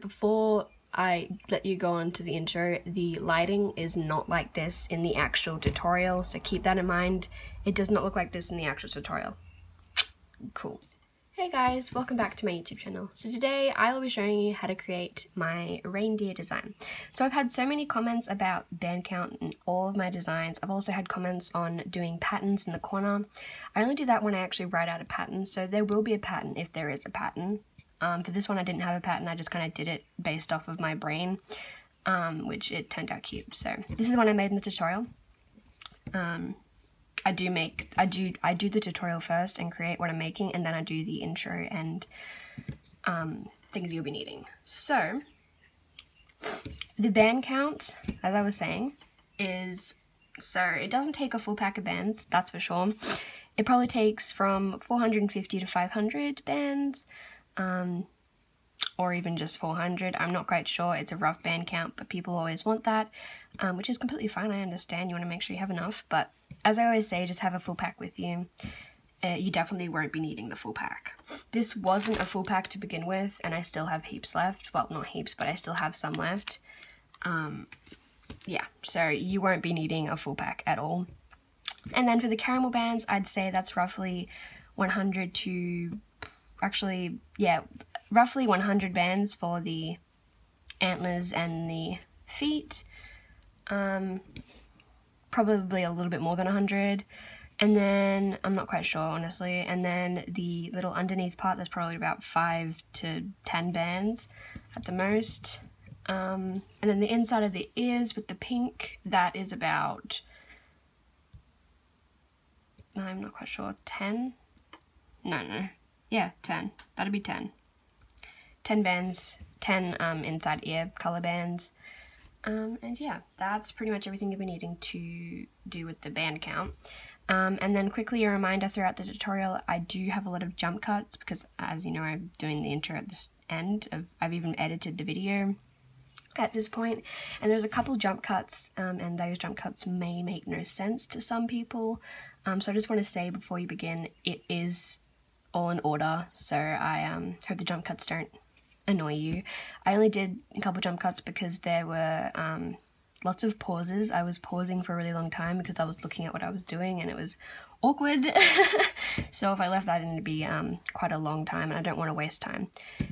Before I let you go on to the intro, the lighting is not like this in the actual tutorial, so keep that in mind. It does not look like this in the actual tutorial. Cool. Hey guys, welcome back to my YouTube channel. So today I will be showing you how to create my reindeer design. So I've had so many comments about band count in all of my designs. I've also had comments on doing patterns in the corner. I only do that when I actually write out a pattern, so there will be a pattern if there is a pattern. For this one I didn't have a pattern, I just kind of did it based off of my brain, which it turned out cute. So this is the one I made in the tutorial. I do the tutorial first and create what I'm making, and then I do the intro and things you'll be needing. So the band count, as I was saying, is, so it doesn't take a full pack of bands, that's for sure. It probably takes from 450 to 500 bands, or even just 400. I'm not quite sure. It's a rough band count, but people always want that, which is completely fine. I understand you want to make sure you have enough, but as I always say, just have a full pack with you. You definitely won't be needing the full pack. This wasn't a full pack to begin with, and I still have heaps left. Well, not heaps, but I still have some left. Yeah, so you won't be needing a full pack at all. And then for the caramel bands, I'd say that's roughly 100 to, actually, yeah, roughly 100 bands for the antlers and the feet. Probably a little bit more than 100, and then I'm not quite sure honestly, and then the little underneath part, there's probably about 5 to 10 bands at the most, and then the inside of the ears with the pink, that is about, I'm not quite sure, 10? No, yeah, 10, that'd be 10 bands, 10 inside ear color bands. And yeah, that's pretty much everything you'll be needing to do with the band count. And then quickly a reminder throughout the tutorial, I do have a lot of jump cuts because, as you know, I'm doing the intro at this end. I've even edited the video at this point, and there's a couple jump cuts, and those jump cuts may make no sense to some people. So I just want to say before you begin, it is all in order, so I hope the jump cuts don't annoy you. I only did a couple jump cuts because there were lots of pauses. I was pausing for a really long time because I was looking at what I was doing and it was awkward. So if I left that in, it'd be quite a long time, and I don't want to waste time.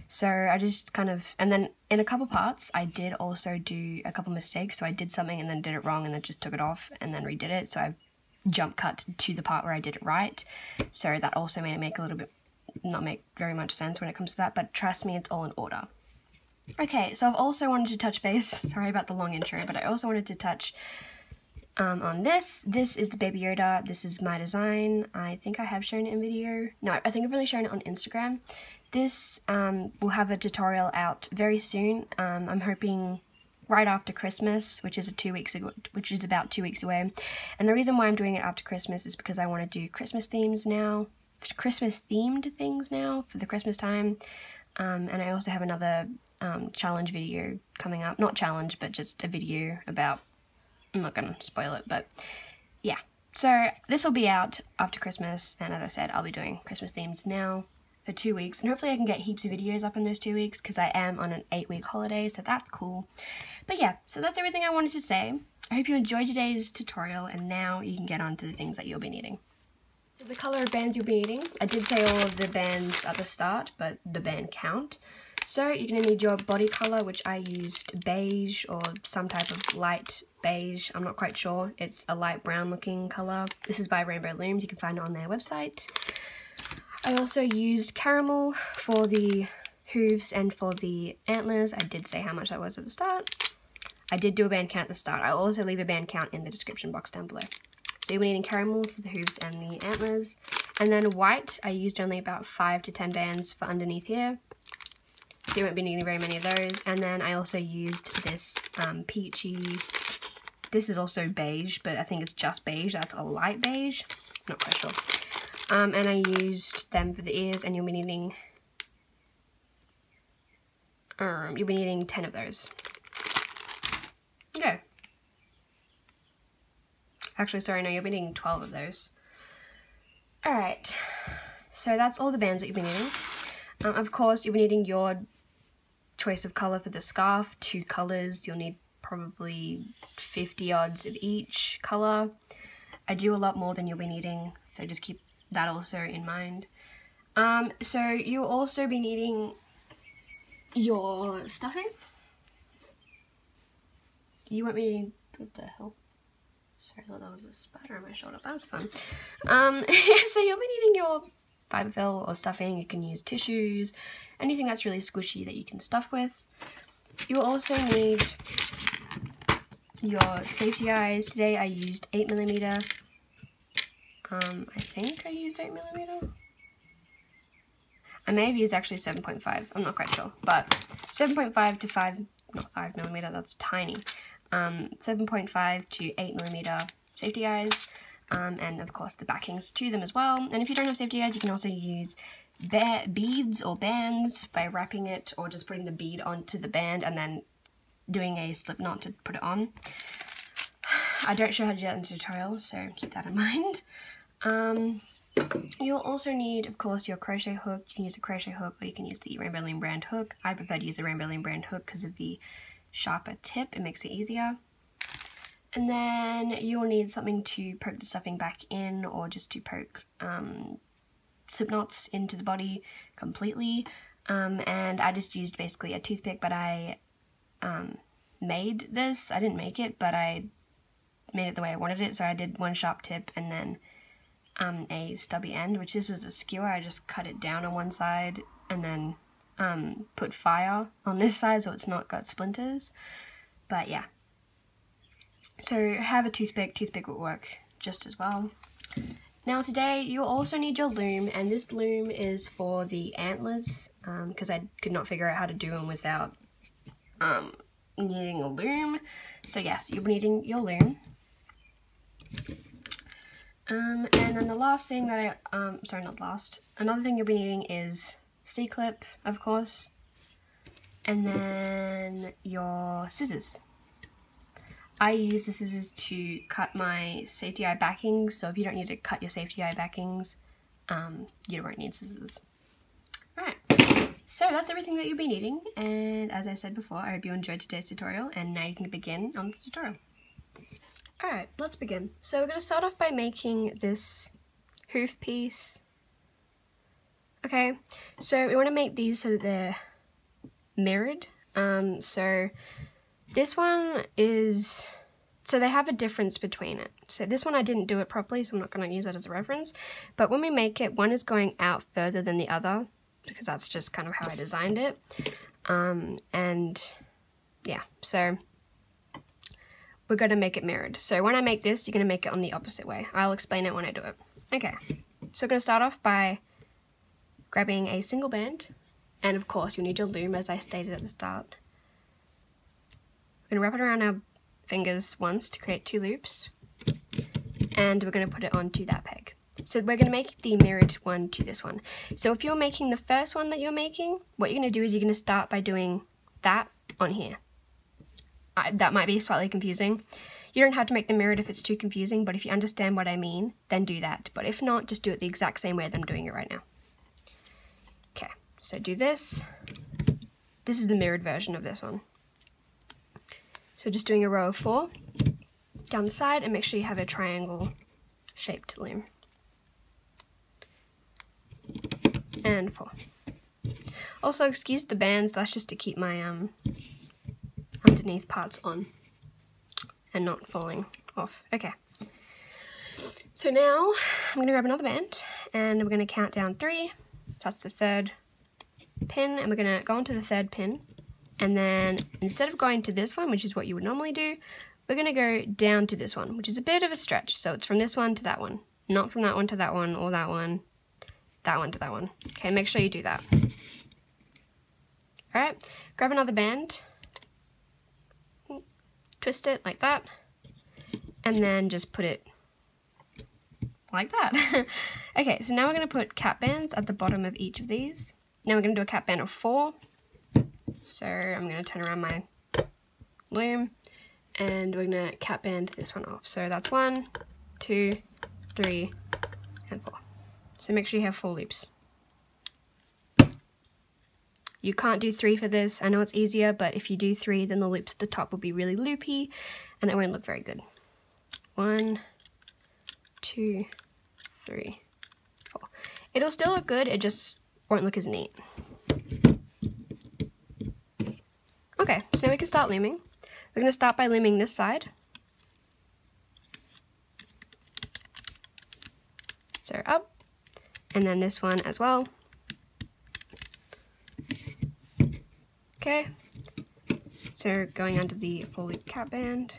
So I just kind of, and then in a couple parts I did also do a couple mistakes. So I did something and then did it wrong and then just took it off and then redid it. So I jump cut to the part where I did it right. So that also made it make a little bit, not make very much sense when it comes to that, but trust me, it's all in order. Okay, so I've also wanted to touch base, sorry about the long intro, but I also wanted to touch on this. This is the Baby Yoda. This is my design. I think I have shown it in video. No, I think I've really shown it on Instagram. This will have a tutorial out very soon. I'm hoping right after Christmas, which is about 2 weeks away. And the reason why I'm doing it after Christmas is because I want to do Christmas themed things now for the Christmas time, and I also have another challenge video coming up, not challenge but just a video about, I'm not gonna spoil it, but yeah, so this will be out after Christmas, and as I said, I'll be doing Christmas themes now for 2 weeks, and hopefully I can get heaps of videos up in those 2 weeks because I am on an 8-week holiday, so that's cool. But yeah, so that's everything I wanted to say. I hope you enjoyed today's tutorial, and now you can get on to the things that you'll be needing. So the colour of bands you'll be needing, I did say all of the bands at the start, but the band count. So you're going to need your body colour, which I used beige or some type of light beige, I'm not quite sure. It's a light brown looking colour. This is by Rainbow Loom, you can find it on their website. I also used caramel for the hooves and for the antlers. I did say how much that was at the start. I did do a band count at the start. I'll also leave a band count in the description box down below. So you'll be needing caramel for the hooves and the antlers. And then white, I used only about 5 to 10 bands for underneath here. So you won't be needing very many of those. And then I also used this peachy, this is also beige, but I think it's just beige. That's a light beige, not quite sure. And I used them for the ears, and you'll be needing 10 of those. Okay. Actually, sorry, no, you'll be needing 12 of those. Alright, so that's all the bands that you'll be needing. Of course, you'll be needing your choice of colour for the scarf, 2 colours. You'll need probably 50 odds of each colour. I do a lot more than you'll be needing, so just keep that also in mind. So you'll also be needing your stuffing. You want me to, what the hell? Sorry, I thought that was a spider on my shoulder. That's fun. So you'll be needing your fibre fill or stuffing. You can use tissues, anything that's really squishy that you can stuff with. You'll also need your safety eyes. Today I used 8mm. I think I used 8mm. I may have used actually 7.5. I'm not quite sure, but 7.5 to 5, not 5mm. That's tiny. 7.5 to 8mm safety eyes, and of course the backings to them as well. And if you don't have safety eyes, you can also use beads or bands by wrapping it or just putting the bead onto the band and then doing a slip knot to put it on. I don't show how to do that in the tutorial, so keep that in mind. You'll also need, of course, your crochet hook. You can use a crochet hook or you can use the Rainbow Loom brand hook. I prefer to use the Rainbow Loom brand hook because of the sharper tip. It makes it easier. And then you'll need something to poke the stuffing back in, or just to poke slip knots into the body completely. And I just used basically a toothpick, but I made this. I didn't make it, but I made it the way I wanted it. So I did one sharp tip and then a stubby end, which this was a skewer. I just cut it down on one side and then put fire on this side so it's not got splinters. But yeah, so have a toothpick will work just as well. Now today you'll also need your loom, and this loom is for the antlers because I could not figure out how to do them without needing a loom. So yes, you'll be needing your loom. And then the last thing that sorry, not last, another thing you'll be needing is C-clip, of course, and then your scissors. I use the scissors to cut my safety eye backings, so if you don't need to cut your safety eye backings, you won't need scissors. Alright, so that's everything that you'll be needing, and as I said before, I hope you enjoyed today's tutorial, and now you can begin on the tutorial. Alright, let's begin. So we're going to start off by making this hoof piece. Okay, so we want to make these so that they're mirrored. So this one is, so they have a difference between it. So this one I didn't do it properly, so I'm not going to use that as a reference. But when we make it, one is going out further than the other, because that's just kind of how I designed it. And yeah, so we're going to make it mirrored. So when I make this, you're going to make it on the opposite way. I'll explain it when I do it. Okay, so we're going to start off by grabbing a single band, and of course you'll need your loom as I stated at the start. We're going to wrap it around our fingers once to create 2 loops, and we're going to put it onto that peg. So we're going to make the mirrored one to this one. So if you're making the first one that you're making, what you're going to do is you're going to start by doing that on here. That might be slightly confusing. You don't have to make them mirrored if it's too confusing, but if you understand what I mean, then do that. But if not, just do it the exact same way that I'm doing it right now. Okay, so do this. This is the mirrored version of this one. So just doing a row of 4 down the side, and make sure you have a triangle shaped loom. And 4. Also, excuse the bands, that's just to keep my underneath parts on and not falling off. Okay, so now I'm going to grab another band and we're going to count down 3. That's the 3rd pin, and we're going to go onto the 3rd pin, and then instead of going to this one, which is what you would normally do, we're going to go down to this one, which is a bit of a stretch. So it's from this one to that one, not from that one to that one, or that one to that one. Okay, make sure you do that. Alright, grab another band, twist it like that, and then just put it like that. Okay, so now we're going to put cap bands at the bottom of each of these. Now we're going to do a cap band of 4. So I'm going to turn around my loom, and we're going to cap band this one off. So that's 1, 2, 3, and 4. So make sure you have 4 loops. You can't do 3 for this. I know it's easier, but if you do 3, then the loops at the top will be really loopy and it won't look very good. 1, 2, 3, 4. It'll still look good, it just won't look as neat. Okay, so now we can start looming. We're going to start by looming this side. So up, and then this one as well. Okay, so going under the 4 loop cap band,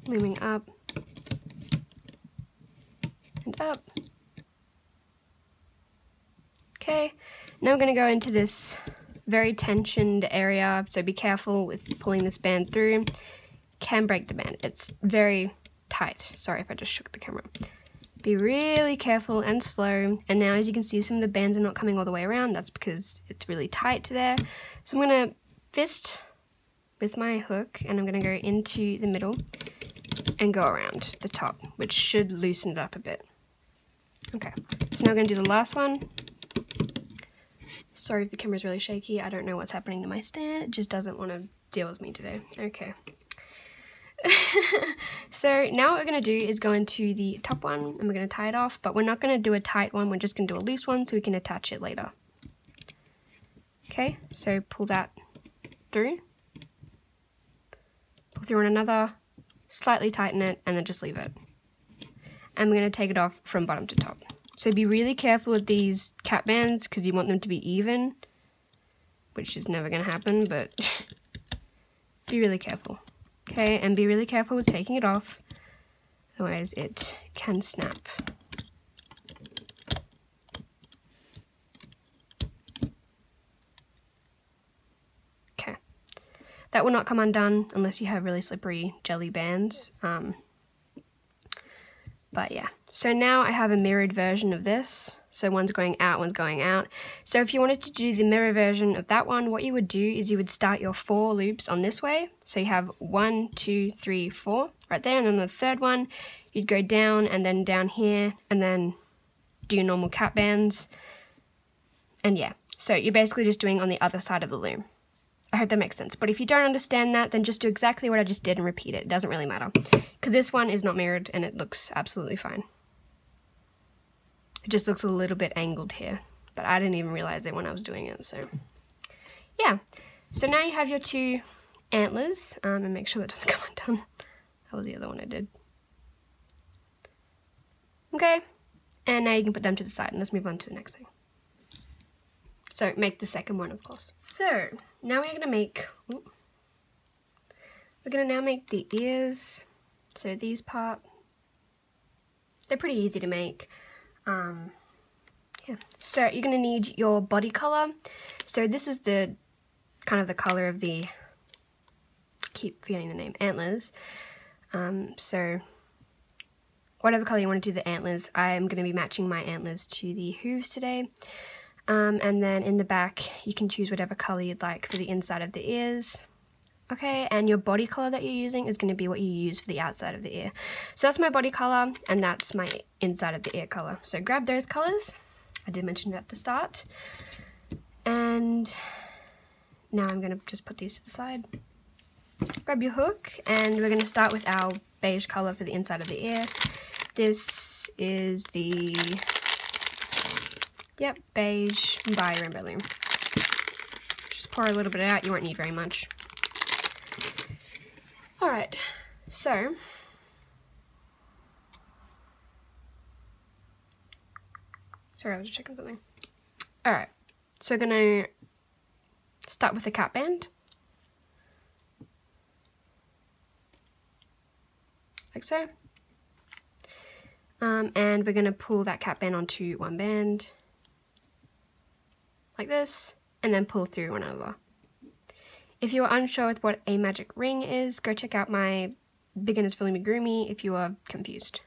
looming up and up. Okay, now we're going to go into this very tensioned area, so be careful with pulling this band through. Can break the band. It's very tight. Sorry if I just shook the camera. Be really careful and slow. And now as you can see, some of the bands are not coming all the way around. That's because it's really tight to there. So I'm going to fist with my hook and I'm going to go into the middle and go around the top, which should loosen it up a bit. Okay, so now we're going to do the last one. Sorry if the camera's really shaky. I don't know what's happening to my stand. It just doesn't want to deal with me today. Okay. So now what we're going to do is go into the top one and we're going to tie it off, but we're not going to do a tight one, we're just going to do a loose one so we can attach it later. Okay, so pull that through, pull through on another, slightly tighten it, and then just leave it. And we're going to take it off from bottom to top. So be really careful with these cap bands because you want them to be even, which is never going to happen, but be really careful. Okay, and be really careful with taking it off, otherwise it can snap. Okay, that will not come undone unless you have really slippery jelly bands. But yeah, so now I have a mirrored version of this. So one's going out, one's going out. So if you wanted to do the mirror version of that one, what you would do is you would start your 4 loops on this way. So you have 1, 2, 3, 4 right there. And then the third one, you'd go down and then down here and then do your normal cap bands. And yeah, so you're basically just doing on the other side of the loom. I hope that makes sense. But if you don't understand that, then just do exactly what I just did and repeat it. It doesn't really matter. Because this one is not mirrored and it looks absolutely fine. It just looks a little bit angled here. But I didn't even realize it when I was doing it. So yeah. So now you have your 2 antlers. And make sure that doesn't come undone. That was the other one I did. Okay. And now you can put them to the side. And let's move on to the next thing. So make the second one, of course. So now we're going to make, now make the ears. So these part, they're pretty easy to make. Yeah. So you're going to need your body color. So this is the kind of the color of the, keep forgetting the name, antlers. So whatever color you want to do the antlers, I'm going to be matching my antlers to the hooves today. And then in the back, you can choose whatever color you'd like for the inside of the ears. Okay, and your body color that you're using is going to be what you use for the outside of the ear. So that's my body color, and that's my inside of the ear color. So grab those colors. I did mention it at the start. And now I'm going to just put these to the side. Grab your hook, and we're going to start with our beige color for the inside of the ear. This is the... Yep, beige by Rainbow Loom. Just pour a little bit out, you won't need very much. Alright, so sorry, I was just checking something. Alright, so we're gonna start with the cap band. Like so. And we're gonna pull that cap band onto one band. Like this, and then pull through one another. If you are unsure with what a magic ring is, go check out my Beginners for Loomigurumi if you are confused.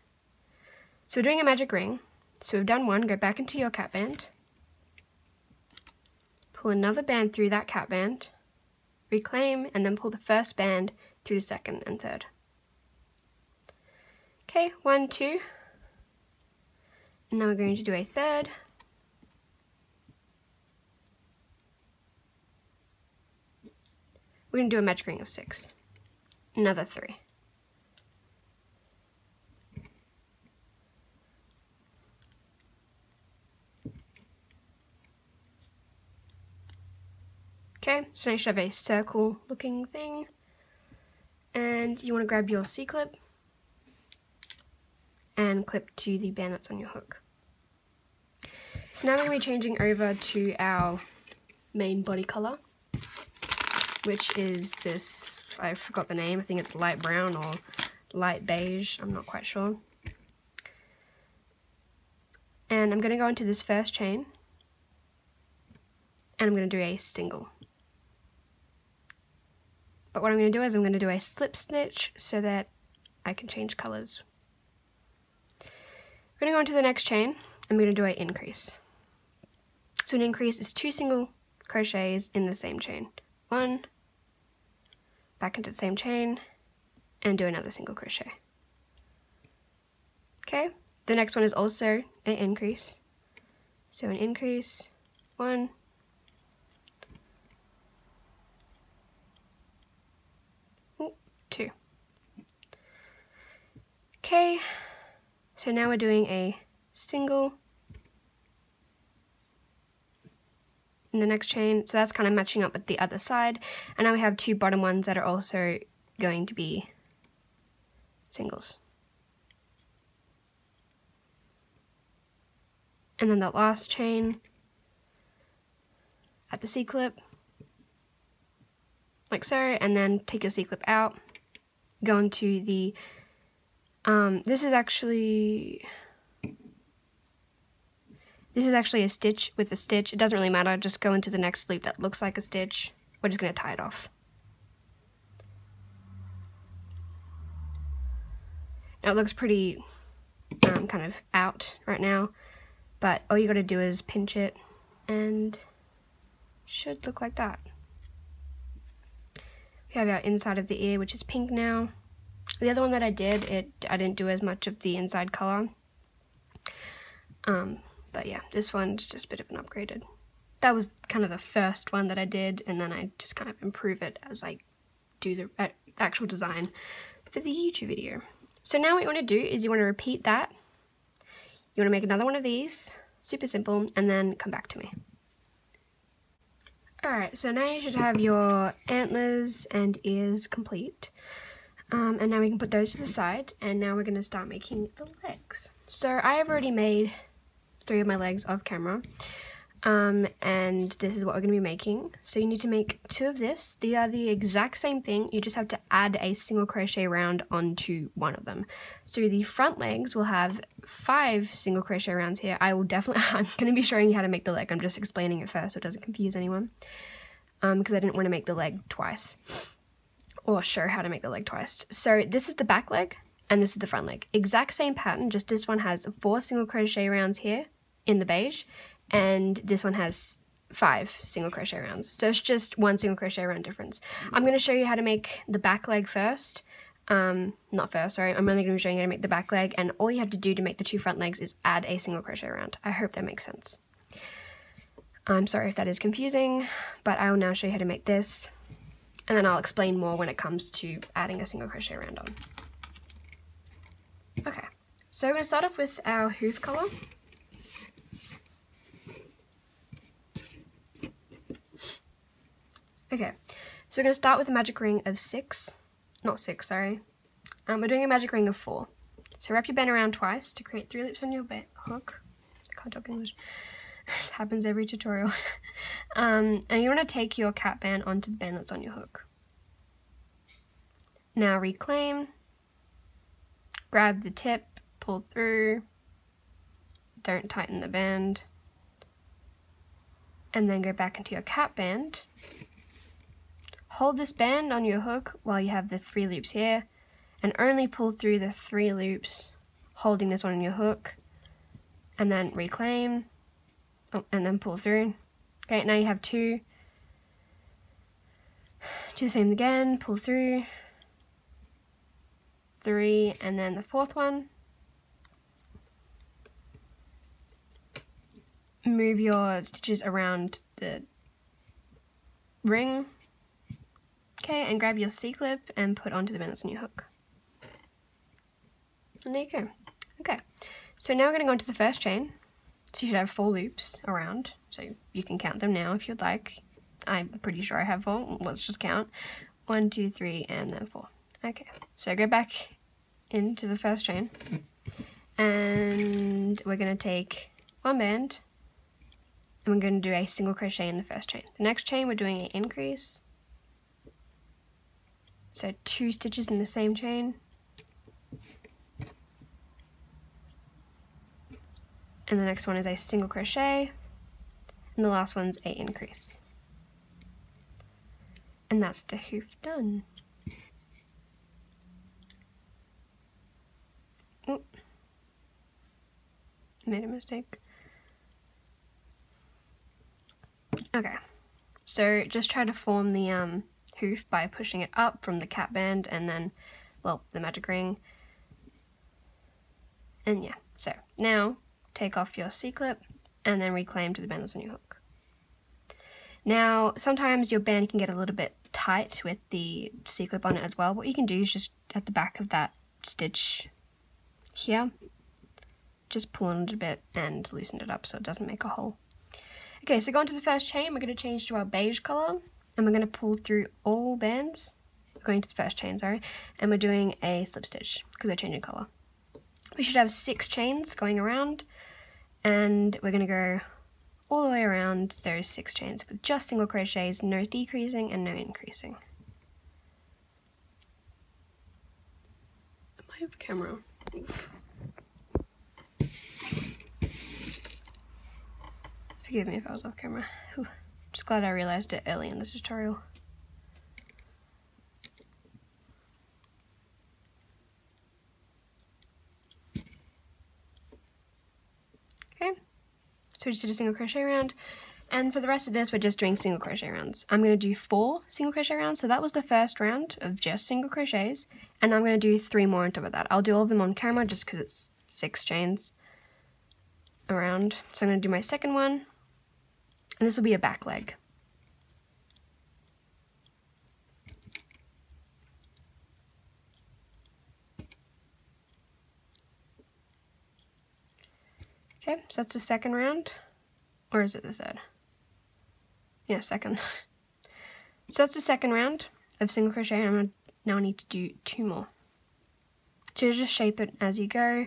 So we're doing a magic ring. So we've done one, go back into your cap band. Pull another band through that cap band. Reclaim, and then pull the first band through the second and third. Okay, 1, 2. And now we're going to do a third. we're going to do a magic ring of 6. Another 3. Okay, so now you should have a circle looking thing, and you want to grab your C-clip and clip to the band that's on your hook. So now we're going to be changing over to our main body color, which is this, I forgot the name, I think it's light brown or light beige, I'm not quite sure. And I'm going to go into this first chain, and I'm going to do a single. But what I'm going to do is I'm going to do a slip stitch so that I can change colors. I'm going to go into the next chain. I'm going to do an increase. So an increase is 2 single crochets in the same chain. 1, back into the same chain, and do another single crochet. Okay, the next one is also an increase. So an increase, 1, 2. Okay, so now we're doing a single in the next chain, so that's kind of matching up with the other side, and now we have 2 bottom ones that are also going to be singles. And then that last chain at the C-clip, like so, and then take your C-clip out, go into the, this is actually a stitch with a stitch. It doesn't really matter, just go into the next loop that looks like a stitch. We're just going to tie it off. Now it looks pretty kind of out right now, but all you got to do is pinch it and should look like that. We have our inside of the ear, which is pink now. The other one that I did, I didn't do as much of the inside color. But yeah, this one's just a bit of an upgraded. That was kind of the first one that I did, and then I just kind of improve it as I do the actual design for the YouTube video. So now what you want to do is you want to repeat that. You want to make another one of these, super simple, and then come back to me. Alright, so now you should have your antlers and ears complete. And now we can put those to the side, and now we're going to start making the legs. So I have already made 3 of my legs off camera, and this is what we're going to be making. So you need to make 2 of this. They are the exact same thing, you just have to add a single crochet round onto one of them. So the front legs will have 5 single crochet rounds here. I'm going to be showing you how to make the leg, I'm just explaining it first so it doesn't confuse anyone, because I didn't want to make the leg twice, or show how to make the leg twice. So this is the back leg, and this is the front leg. Exact same pattern, just this one has 4 single crochet rounds here in the beige, and this one has 5 single crochet rounds. So it's just 1 single crochet round difference. I'm going to show you how to make the back leg first. Not first, sorry. I'm only going to be showing you how to make the back leg, and all you have to do to make the 2 front legs is add a single crochet round. I hope that makes sense. I'm sorry if that is confusing, but I will now show you how to make this, and then I'll explain more when it comes to adding a single crochet round on. Okay, so we're going to start off with our hoof color. Okay, so we're going to start with a magic ring of 6, not 6, sorry. We're doing a magic ring of 4. So wrap your band around twice to create 3 loops on your hook. I can't talk English. This happens every tutorial. And you want to take your cat band onto the band that's on your hook. Now reclaim, grab the tip, pull through, don't tighten the band, and then go back into your cat band. Hold this band on your hook while you have the 3 loops here, and only pull through the 3 loops, holding this one on your hook, and then reclaim, and then pull through. Okay, now you have 2. Do the same again, pull through, 3, and then the 4th one. Move your stitches around the ring, Okay, and grab your C-clip and put onto the bend that's on your hook. And there you go. Okay, so now we're going to go into the first chain. So you should have 4 loops around, so you can count them now if you'd like. I'm pretty sure I have 4. Let's just count. 1, 2, 3, and then 4. Okay, so go back into the first chain, and we're going to take 1 band, and we're going to do a single crochet in the first chain. The next chain we're doing an increase, so 2 stitches in the same chain, and the next one is a single crochet, and the last one's a increase. And that's the hoof done. Oop. Made a mistake. Okay, so just try to form the hoof by pushing it up from the cap band and then, well, the magic ring. And yeah, so now take off your C-clip and then reclaim to the bend that's on your hook. Now, sometimes your band can get a little bit tight with the C-clip on it as well. What you can do is just at the back of that stitch here, just pull on it a bit and loosen it up so it doesn't make a hole. Okay, so go into the first chain, we're going to change to our beige color, and we're going to pull through all bands, going to the first chain, sorry, and we're doing a slip stitch because we're changing color. We should have 6 chains going around, and we're going to go all the way around those 6 chains with just single crochets, no decreasing and no increasing. Am I off camera? Oof. Forgive me if I was off camera. Whew. Just glad I realized it early in the tutorial. Okay, so we just did a single crochet round, and for the rest of this we're just doing single crochet rounds. I'm going to do 4 single crochet rounds, so that was the first round of just single crochets, and I'm going to do 3 more on top of that. I'll do all of them on camera just because it's 6 chains around. So I'm going to do my second one, and this will be a back leg. Okay, so that's the second round, or is it the third? Yeah, second. So that's the second round of single crochet, and I'm gonna now need to do 2 more. So just shape it as you go.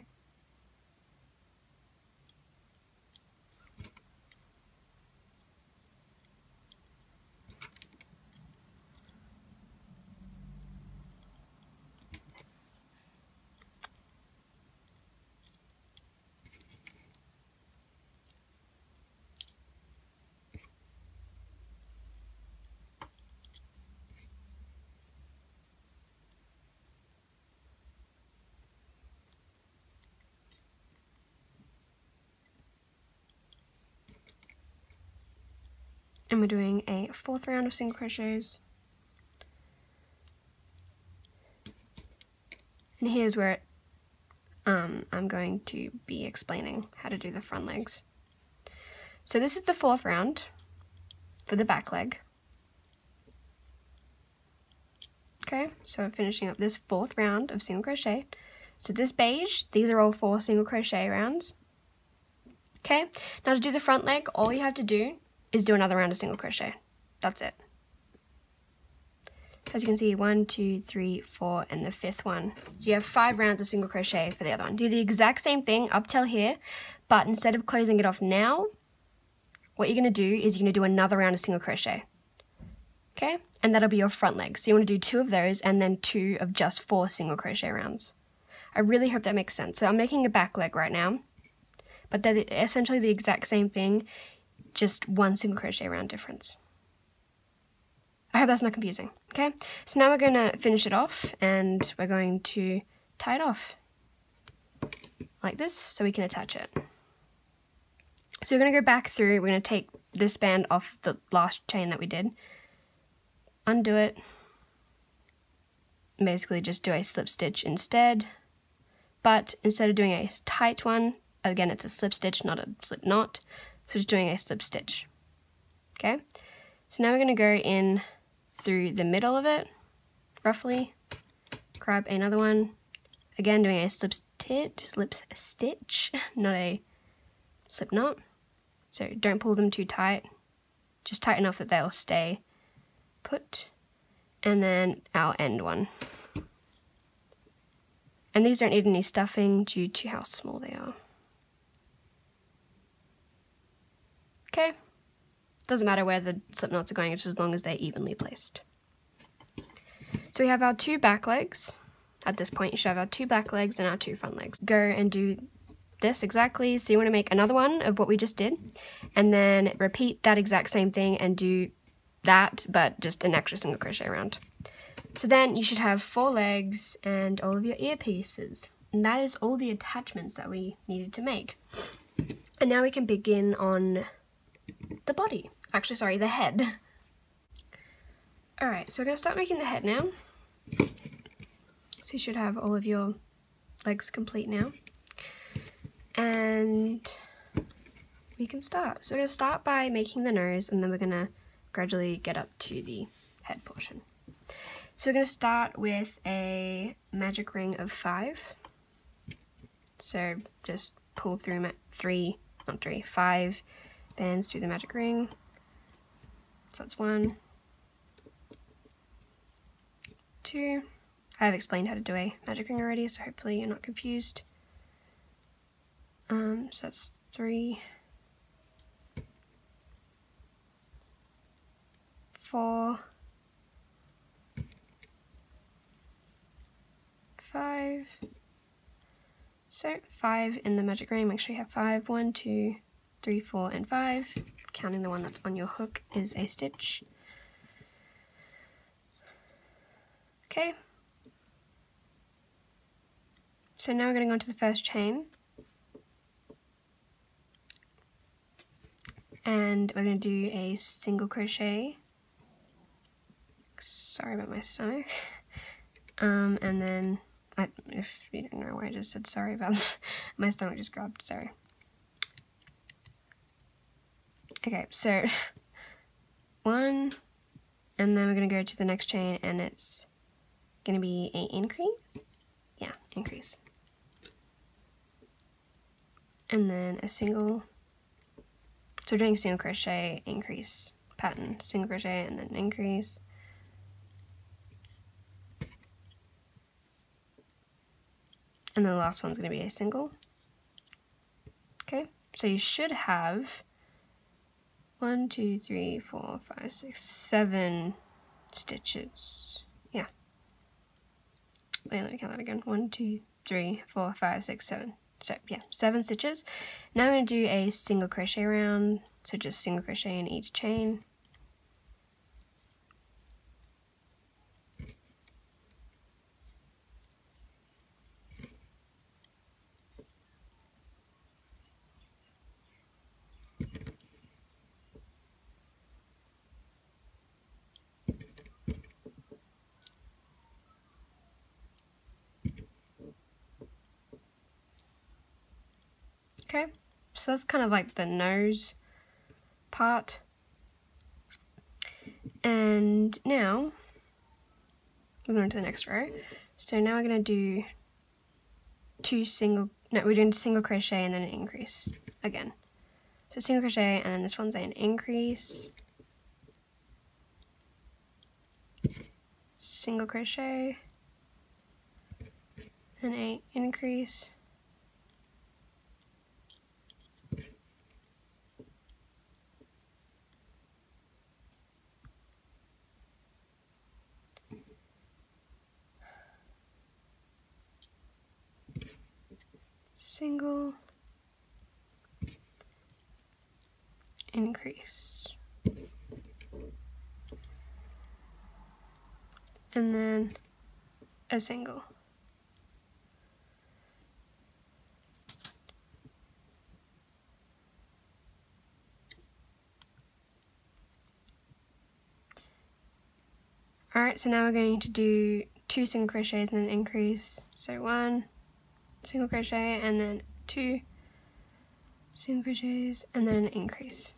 And we're doing a 4th round of single crochets. And here's where I'm going to be explaining how to do the front legs. So this is the 4th round for the back leg. Okay, so finishing up this 4th round of single crochet. So this beige, these are all 4 single crochet rounds. Okay, now to do the front leg, all you have to do is do another round of single crochet. That's it. As you can see, 1, 2, 3, 4, and the 5th one. So you have 5 rounds of single crochet for the other one. Do the exact same thing up till here, but instead of closing it off now, what you're going to do is you're going to do another round of single crochet. Okay, and that'll be your front leg. So you want to do 2 of those and then 2 of just 4 single crochet rounds. I really hope that makes sense. So I'm making a back leg right now, but they're essentially the exact same thing, just 1 single crochet round difference. I hope that's not confusing. Okay, so now we're going to finish it off, and we're going to tie it off like this so we can attach it. So we're going to go back through, we're going to take this band off the last chain that we did, undo it, and basically just do a slip stitch instead, but instead of doing a tight one, again it's a slip stitch, not a slip knot, so just doing a slip stitch. Okay, so now we're going to go in through the middle of it, roughly. Grab another one, again doing a slip stitch, not a slip knot. So don't pull them too tight, just tight enough that they'll stay put. And then our end one. And these don't need any stuffing due to how small they are. Okay, doesn't matter where the slip knots are going, just as long as they're evenly placed. So we have our 2 back legs. At this point you should have our 2 back legs and our 2 front legs. Go and do this exactly. So you want to make another one of what we just did, and then repeat that exact same thing and do that, but just an extra single crochet round. So then you should have 4 legs and all of your earpieces. And that is all the attachments that we needed to make. And now we can begin on the body. Actually, sorry, the head. Alright, so we're going to start making the head now. So you should have all of your legs complete now. And we can start. So we're going to start by making the nose, and then we're going to gradually get up to the head portion. So we're going to start with a magic ring of 5. So just pull through 5 bands through the magic ring. So that's 1, 2. I have explained how to do a magic ring already, so hopefully you're not confused. So that's 3, 4, 5. So 5 in the magic ring, make sure you have 5. 1, 2, 3, 4, and 5. Counting the one that's on your hook is a stitch. Okay. So now we're going to go into the first chain. And we're going to do a single crochet. Sorry about my stomach. And then, if you don't know why I just said sorry about my stomach just grabbed, sorry. Okay, so 1, and then we're going to go to the next chain, and it's going to be an increase. Yeah, increase. And then a single. So we're doing single crochet, increase pattern, single crochet, and then increase. And then the last one's going to be a single. Okay, so you should have 1, 2, 3, 4, 5, 6, 7 stitches. Yeah. Wait, let me count that again. 1, 2, 3, 4, 5, 6, 7. So yeah, 7 stitches. Now I'm going to do a single crochet round. So just single crochet in each chain. Okay, so that's kind of like the nose part. And now we're going to the next row. So now we're going to do we're doing single crochet and then an increase again. So single crochet, and then this one's an increase, single crochet, and a increase, single, increase, and then a single. Alright, so now we're going to do 2 single crochets and then increase. So 1 single crochet and then 2 single crochets and then increase.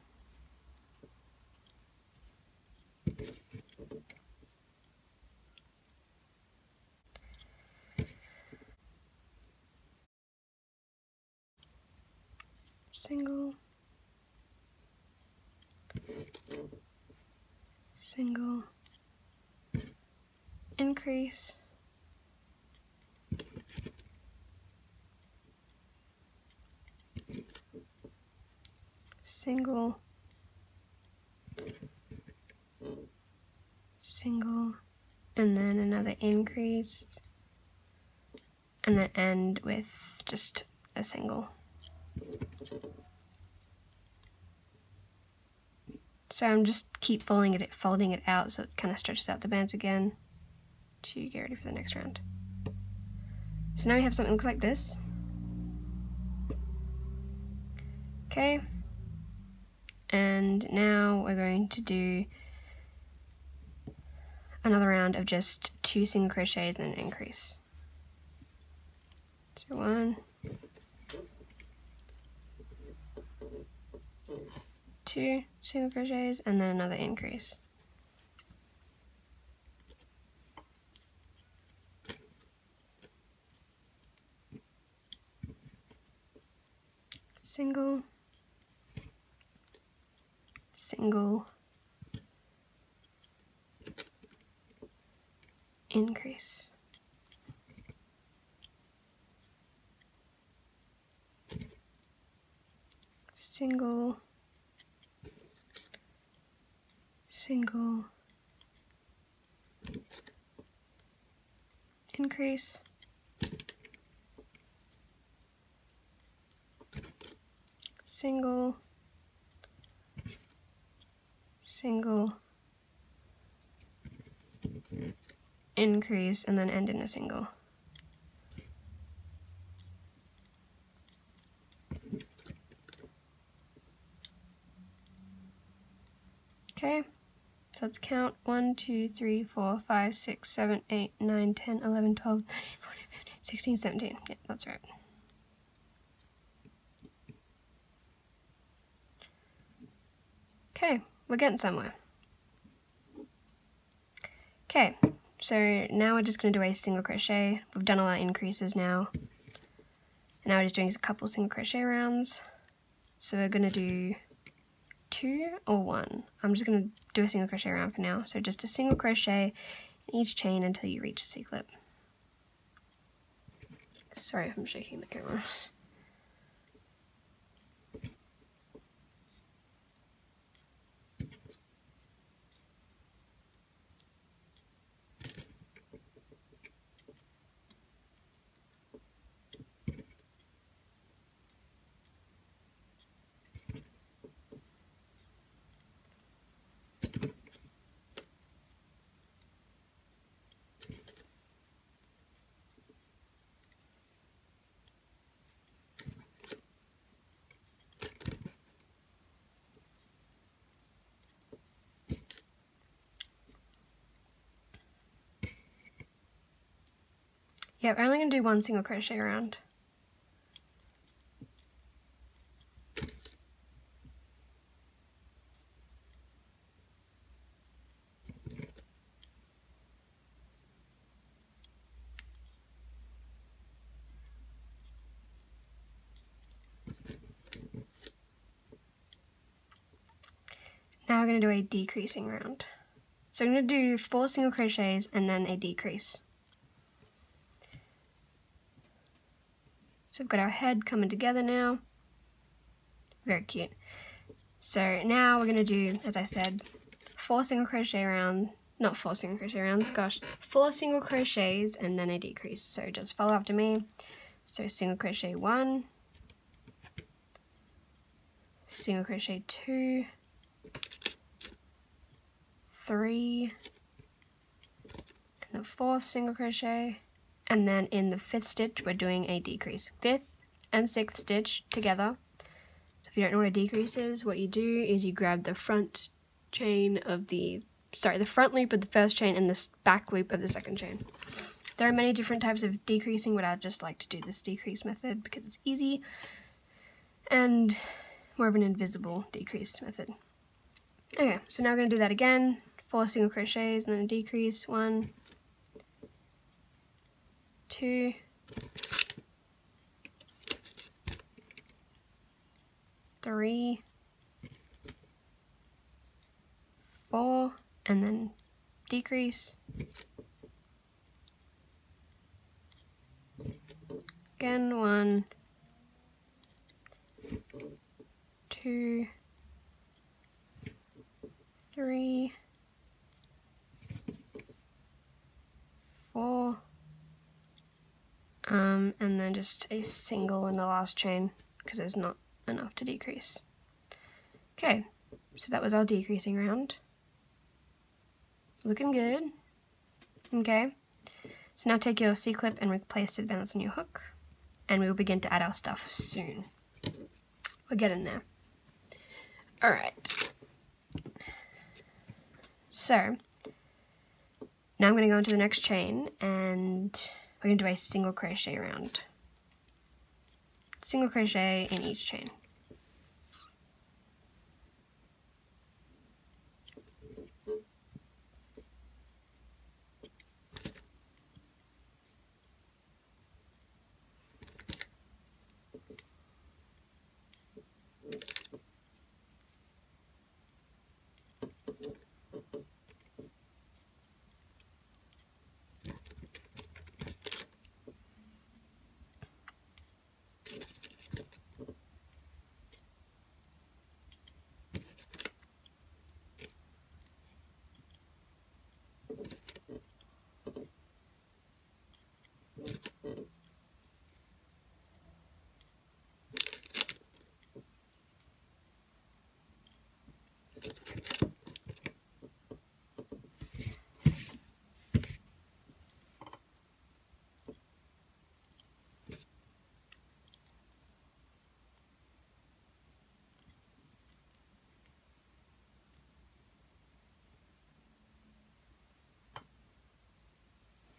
single, single, increase, single, single, and then another increase, and then end with just a single. So I'm just keep folding it out so it kind of stretches out the bands again to get ready for the next round. So now we have something that looks like this. Okay, and now we're going to do another round of just 2 single crochets and an increase. So 1, 2 single crochets and then another increase. Single, single, increase. Single, single, increase, single, single, increase, and then end in a single. Okay, so let's count 1, 2, 3, 4, 5, 6, 7, 8, 9, 10, 11, 12, 13, 14, 15, 16, 17. Yeah, that's right. Okay, we're getting somewhere. Okay, so now we're just going to do a single crochet. We've done all our increases now. And now we're just doing a couple single crochet rounds. So we're going to do 2 or 1. I'm just going to do a single crochet round for now. So just a single crochet in each chain until you reach a C-clip. Sorry if I'm shaking the camera. Yeah, we're only going to do 1 single crochet round. Now we're going to do a decreasing round. So I'm going to do 4 single crochets and then a decrease. So we've got our head coming together now. Very cute. So now we're going to do, as I said, 4 single crochet rounds, not 4 single crochet rounds, gosh, 4 single crochets and then a decrease. So just follow after me. So single crochet 1, single crochet 2, 3, and the 4th single crochet, and then in the 5th stitch we're doing a decrease. 5th and 6th stitch together. So if you don't know what a decrease is, what you do is you grab the front chain of the front loop of the first chain and the back loop of the second chain. There are many different types of decreasing, but I just like to do this decrease method because it's easy and more of an invisible decrease method. Okay, so now we're going to do that again. 4 single crochets and then a decrease. 1, 2, 3, 4, and then decrease. Again, 1, 2, 3, 4, and then just a single in the last chain because there's not enough to decrease. Okay, so that was our decreasing round. Looking good. Okay, so now take your C-clip and replace the balance on your hook, and we will begin to add our stuff soon. We're getting there. Alright, so now I'm going to go into the next chain and we're going to do a single crochet round. Single crochet in each chain.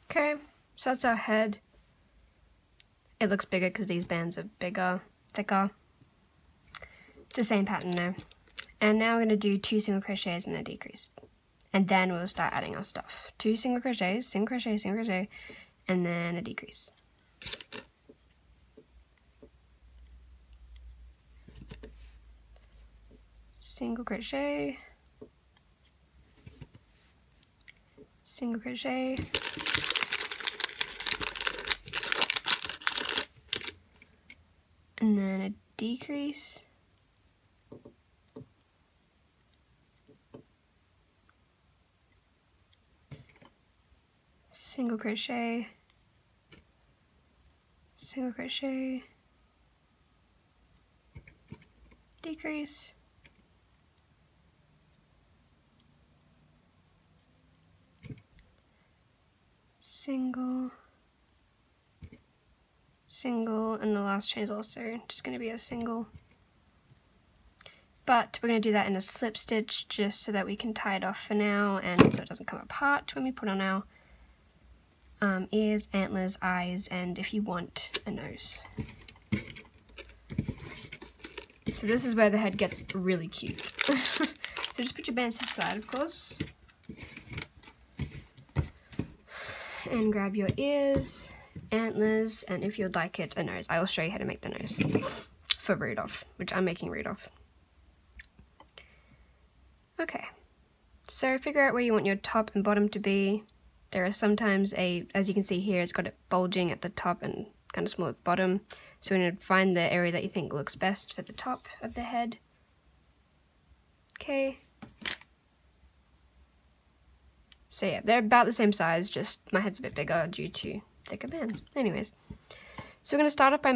Okay, so that's our head. It looks bigger because these bands are bigger, thicker. It's the same pattern there. And now we're going to do 2 single crochets and a decrease. And then we'll start adding our stuff. 2 single crochets, single crochet, single crochet, and then a decrease. Single crochet, single crochet, and then a decrease, single crochet, single crochet, decrease, single, single, and the last chain is also just going to be a single. But we're going to do that in a slip stitch just so that we can tie it off for now and so it doesn't come apart when we put on our ears, antlers, eyes, and if you want, a nose. So this is where the head gets really cute. So just put your bands to the side, of course. And grab your ears, antlers, and if you'd like it, a nose. I will show you how to make the nose for Rudolph, which I'm making Rudolph. Okay, so figure out where you want your top and bottom to be. There are sometimes as you can see here, it's got it bulging at the top and kind of small at the bottom. So we're going to find the area that you think looks best for the top of the head. Okay. So yeah, they're about the same size, just my head's a bit bigger due to thicker bands. Anyways, so we're going to start off by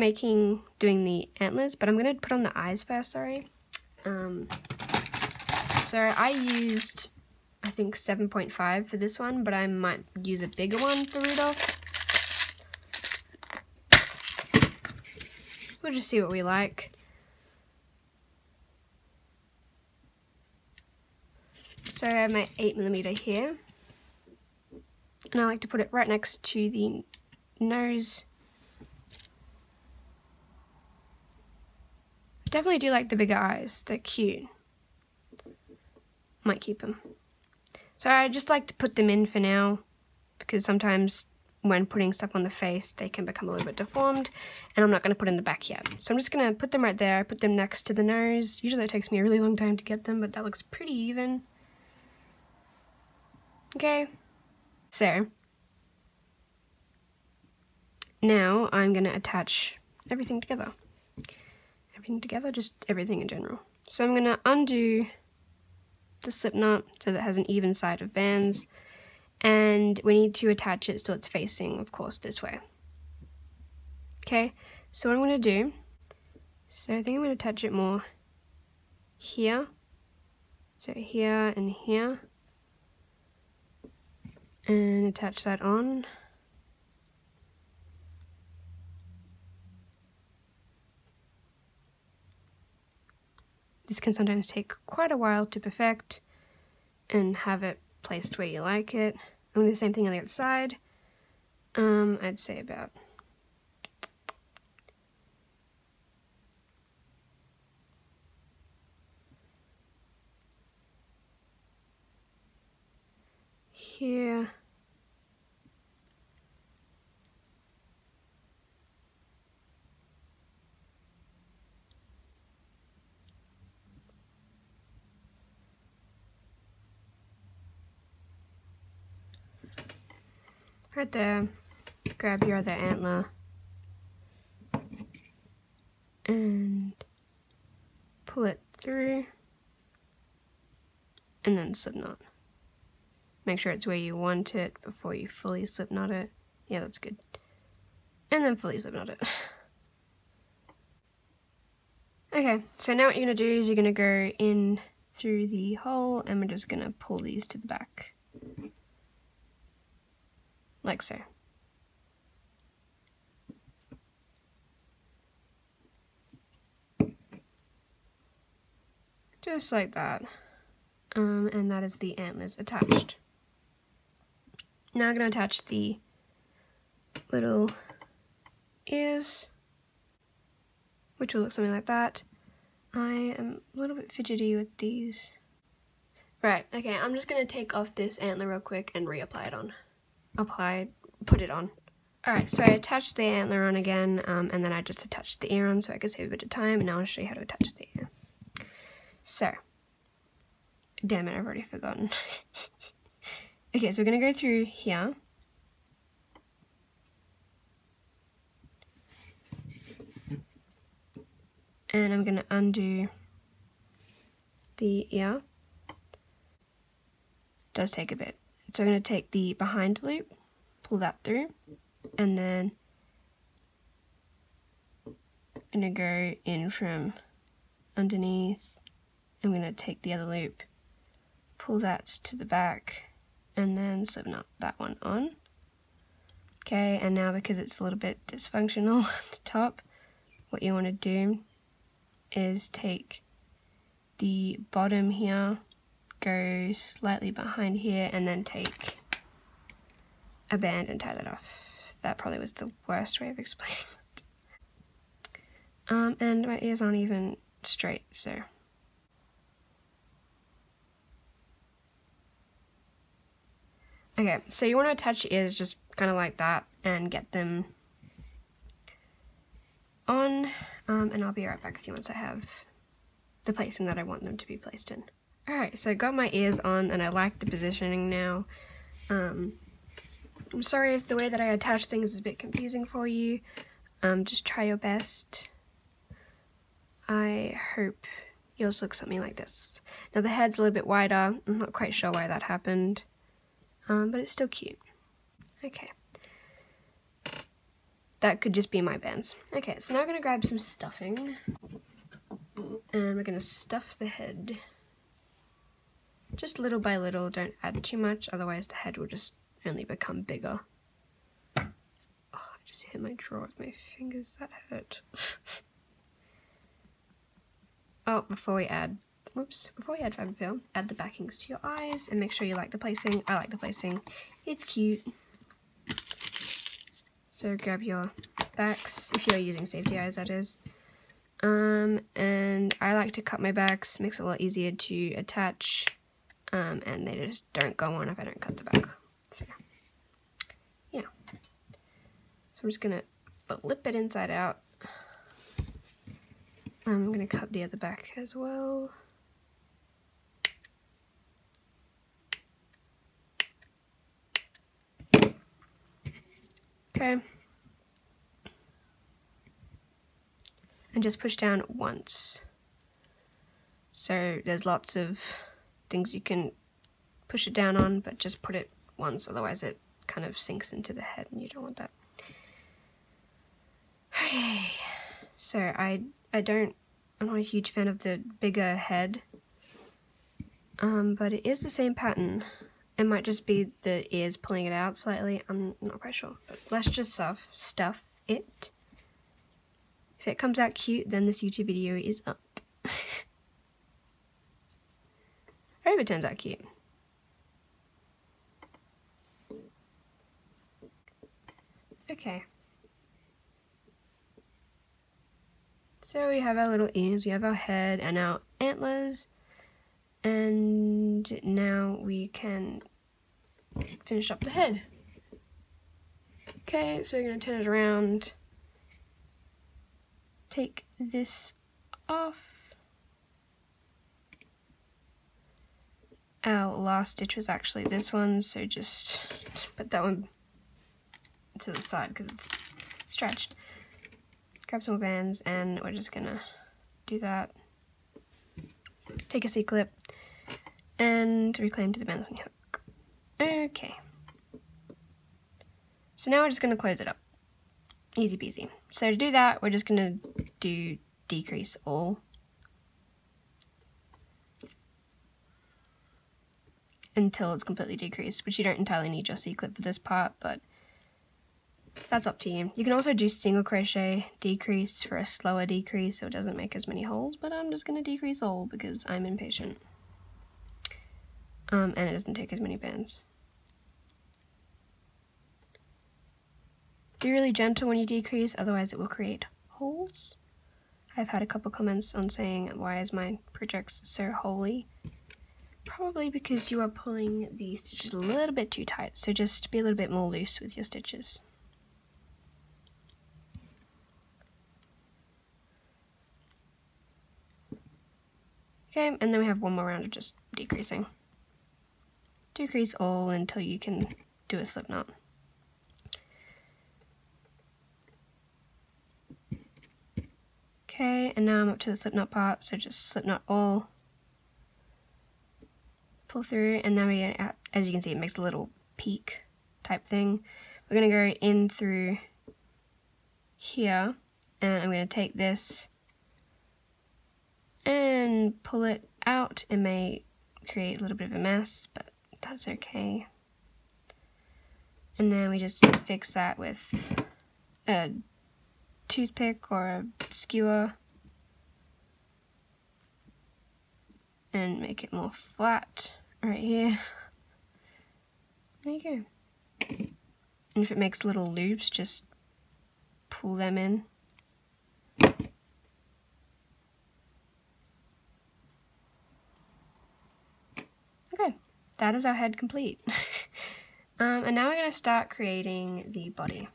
doing the antlers, but I'm going to put on the eyes first, sorry. So I used, I think 7.5 for this one, but I might use a bigger one for Rudolph. We'll just see what we like. So I have my 8mm here, and I like to put it right next to the nose. I definitely do like the bigger eyes, they're cute. Might keep them. So I just like to put them in for now, because sometimes when putting stuff on the face, they can become a little bit deformed, and I'm not going to put in the back yet. So I'm just going to put them right there, put them next to the nose. Usually it takes me a really long time to get them, but that looks pretty even. Okay, so now I'm going to attach everything together. Everything together, just everything in general. So I'm going to undo the slip knot so that it has an even side of bands, and we need to attach it so it's facing, of course, this way. Okay, so what I'm going to do, so I think I'm going to attach it more here, so here and here, and attach that on. This can sometimes take quite a while to perfect and have it placed where you like it. I'm going to do the same thing on the other side. I'd say about here. Right there, grab your other antler and pull it through, and then slip knot. Make sure it's where you want it before you fully slip knot it. Yeah, that's good. And then fully slip knot it. Okay, so now what you're going to do is you're going to go in through the hole, and we're just going to pull these to the back. Like so. Just like that. And that is the antlers attached. Now I'm going to attach the little ears, which will look something like that. I am a little bit fidgety with these. Right, okay, I'm just going to take off this antler real quick and reapply it on. Put it on. Alright, so I attached the antler on again, and then I just attached the ear on so I could save a bit of time, and now I'll show you how to attach the ear. So, damn it, I've already forgotten. Okay, so we're going to go through here. And I'm going to undo the ear. It does take a bit. So I'm going to take the behind loop, pull that through, and then I'm going to go in from underneath. I'm going to take the other loop, pull that to the back, and then slip knot that one on. Okay, and now because it's a little bit dysfunctional at the top, what you want to do is take the bottom here, go slightly behind here, and then take a band and tie that off. That probably was the worst way of explaining it. And my ears aren't even straight, so. Okay, so you want to attach your ears just kind of like that and get them on, and I'll be right back with you once I have the placing that I want them to be placed in. Alright, so I got my ears on and I like the positioning now. I'm sorry if the way that I attach things is a bit confusing for you. Just try your best. I hope yours looks something like this. Now the head's a little bit wider. I'm not quite sure why that happened, but it's still cute. Okay. That could just be my bands. Okay, so now I'm going to grab some stuffing, and we're going to stuff the head. Just little by little, don't add too much, otherwise the head will just only become bigger. Oh, I just hit my drawer with my fingers, that hurt. Oh, before we add fabric fill, add the backings to your eyes and make sure you like the placing. I like the placing, it's cute. So grab your backs, if you're using safety eyes that is. And I like to cut my backs, makes it a lot easier to attach, and they just don't go on if I don't cut the back. So, yeah. I'm just gonna flip it inside out. I'm gonna cut the other back as well. Okay. And just push down once. So there's lots of things you can push it down on, but just put it once, otherwise it kind of sinks into the head and you don't want that. Okay, so I'm not a huge fan of the bigger head, but it is the same pattern. It might just be the ears pulling it out slightly, I'm not quite sure, but let's just stuff it. If it comes out cute, then this YouTube video is up. I hope it turns out cute. Okay. So we have our little ears, we have our head and our antlers, and now we can finish up the head. Okay, so we're going to turn it around, take this off. Our last stitch was actually this one, so just put that one to the side because it's stretched. Grab some more bands and we're just gonna do that. Take a C-clip and reclaim to the bands on your hook. Okay. So now we're just gonna close it up. Easy peasy. So to do that, we're just gonna do decrease all. Until it's completely decreased, which you don't entirely need your C-clip for this part, but that's up to you. You can also do single crochet decrease for a slower decrease so it doesn't make as many holes, but I'm just going to decrease all because I'm impatient. And it doesn't take as many bands. Be really gentle when you decrease, otherwise it will create holes. I've had a couple comments on saying, why is my projects so holy? Probably because you are pulling the stitches a little bit too tight, so just be a little bit more loose with your stitches. Okay, and then we have one more round of just decreasing. Decrease all until you can do a slip knot. Okay, and now I'm up to the slip knot part, so just slip knot all. Pull through, and then we, as you can see, it makes a little peak type thing. We're going to go in through here, and I'm going to take this and pull it out. It may create a little bit of a mess, but that's okay. And then we just fix that with a toothpick or a skewer and make it more flat right here. There you go. And if it makes little loops, just pull them in. Okay, that is our head complete. And now we're going to start creating the body.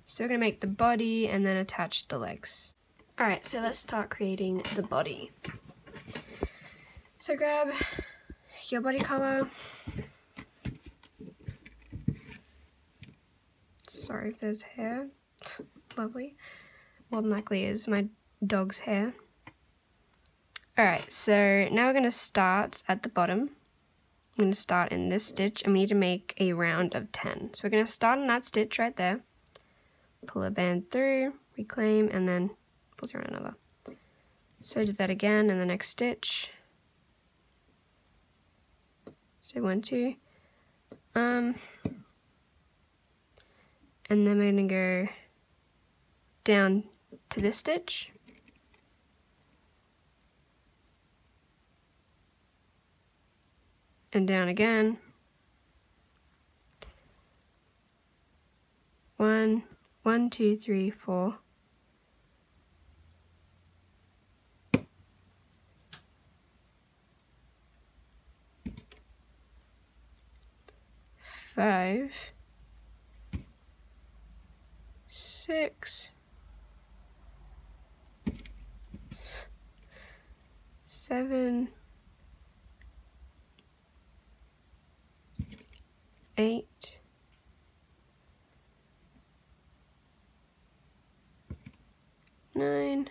So we're going to make the body and then attach the legs. Alright, so let's start creating the body. So grab your body color. Sorry if there's hair. Lovely. More than likely is my dog's hair. Alright, so now we're going to start at the bottom. I'm going to start in this stitch and we need to make a round of 10. So we're going to start in that stitch right there. Pull a band through, reclaim, and then pull through another. So do that again in the next stitch. So 1, 2. And then we're going to go down to this stitch. And down again. 1, 2, 3, 4. 5, 6, 7, 8, 9,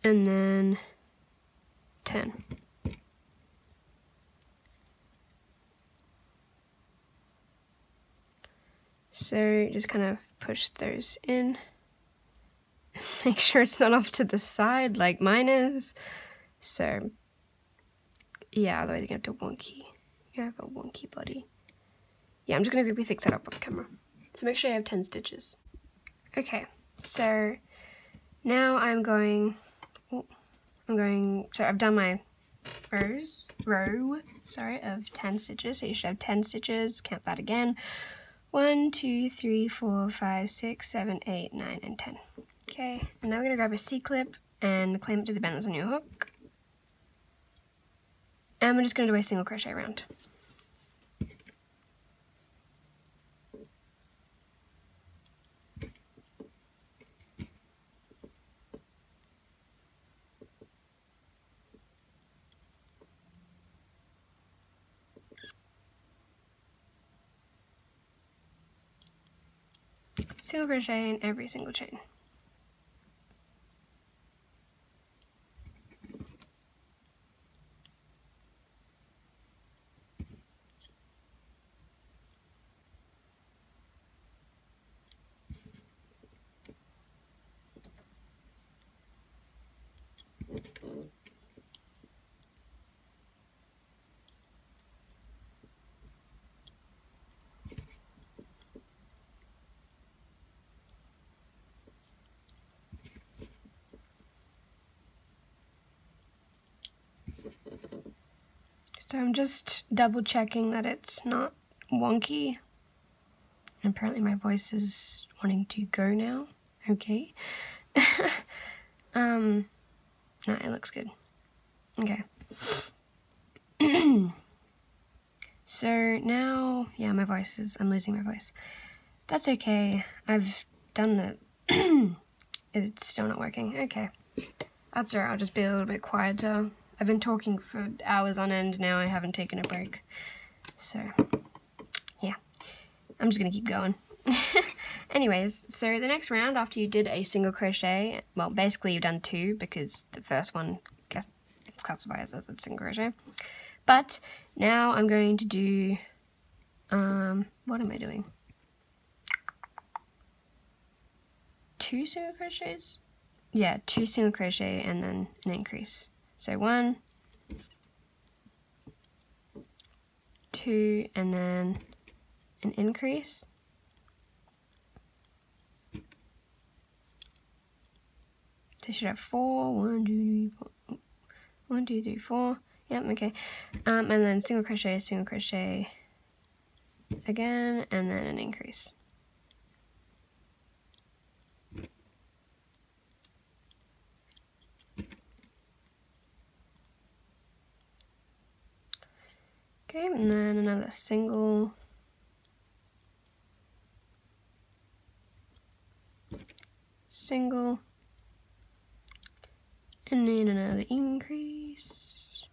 and then 10. So just kind of push those in. Make sure it's not off to the side like mine is. So yeah, otherwise you're gonna have wonky. You're gonna have a wonky body. Yeah, I'm just gonna quickly fix that up on camera. So make sure you have 10 stitches. Okay, so now so I've done my row of 10 stitches. So you should have 10 stitches. Count that again. 1, 2, 3, 4, 5, 6, 7, 8, 9, and 10. Okay, and now we're gonna grab a C-clip and clamp it to the bend that's on your hook. And we're just gonna do a single crochet round. Single crochet in every single chain. So I'm just double checking that it's not wonky. And apparently my voice is wanting to go now. Okay. No, it looks good. Okay. So now, yeah, I'm losing my voice. That's okay. I've done the, it's still not working. Okay. That's alright, I'll just be a little bit quieter. I've been talking for hours on end now, I haven't taken a break. So, yeah. I'm just gonna keep going. Anyways, so the next round after you did a single crochet, well, basically you've done 2 because the first one classifies as a single crochet. But now I'm going to do, what am I doing? 2 single crochets? Yeah, 2 single crochet and then an increase. So 1, 2, and then an increase. So you should have 4, 1, 2, 3, 4. 1, 2, 3, 4. Yep, okay. And then single crochet again, and then an increase. Okay, and then another single, and then another increase.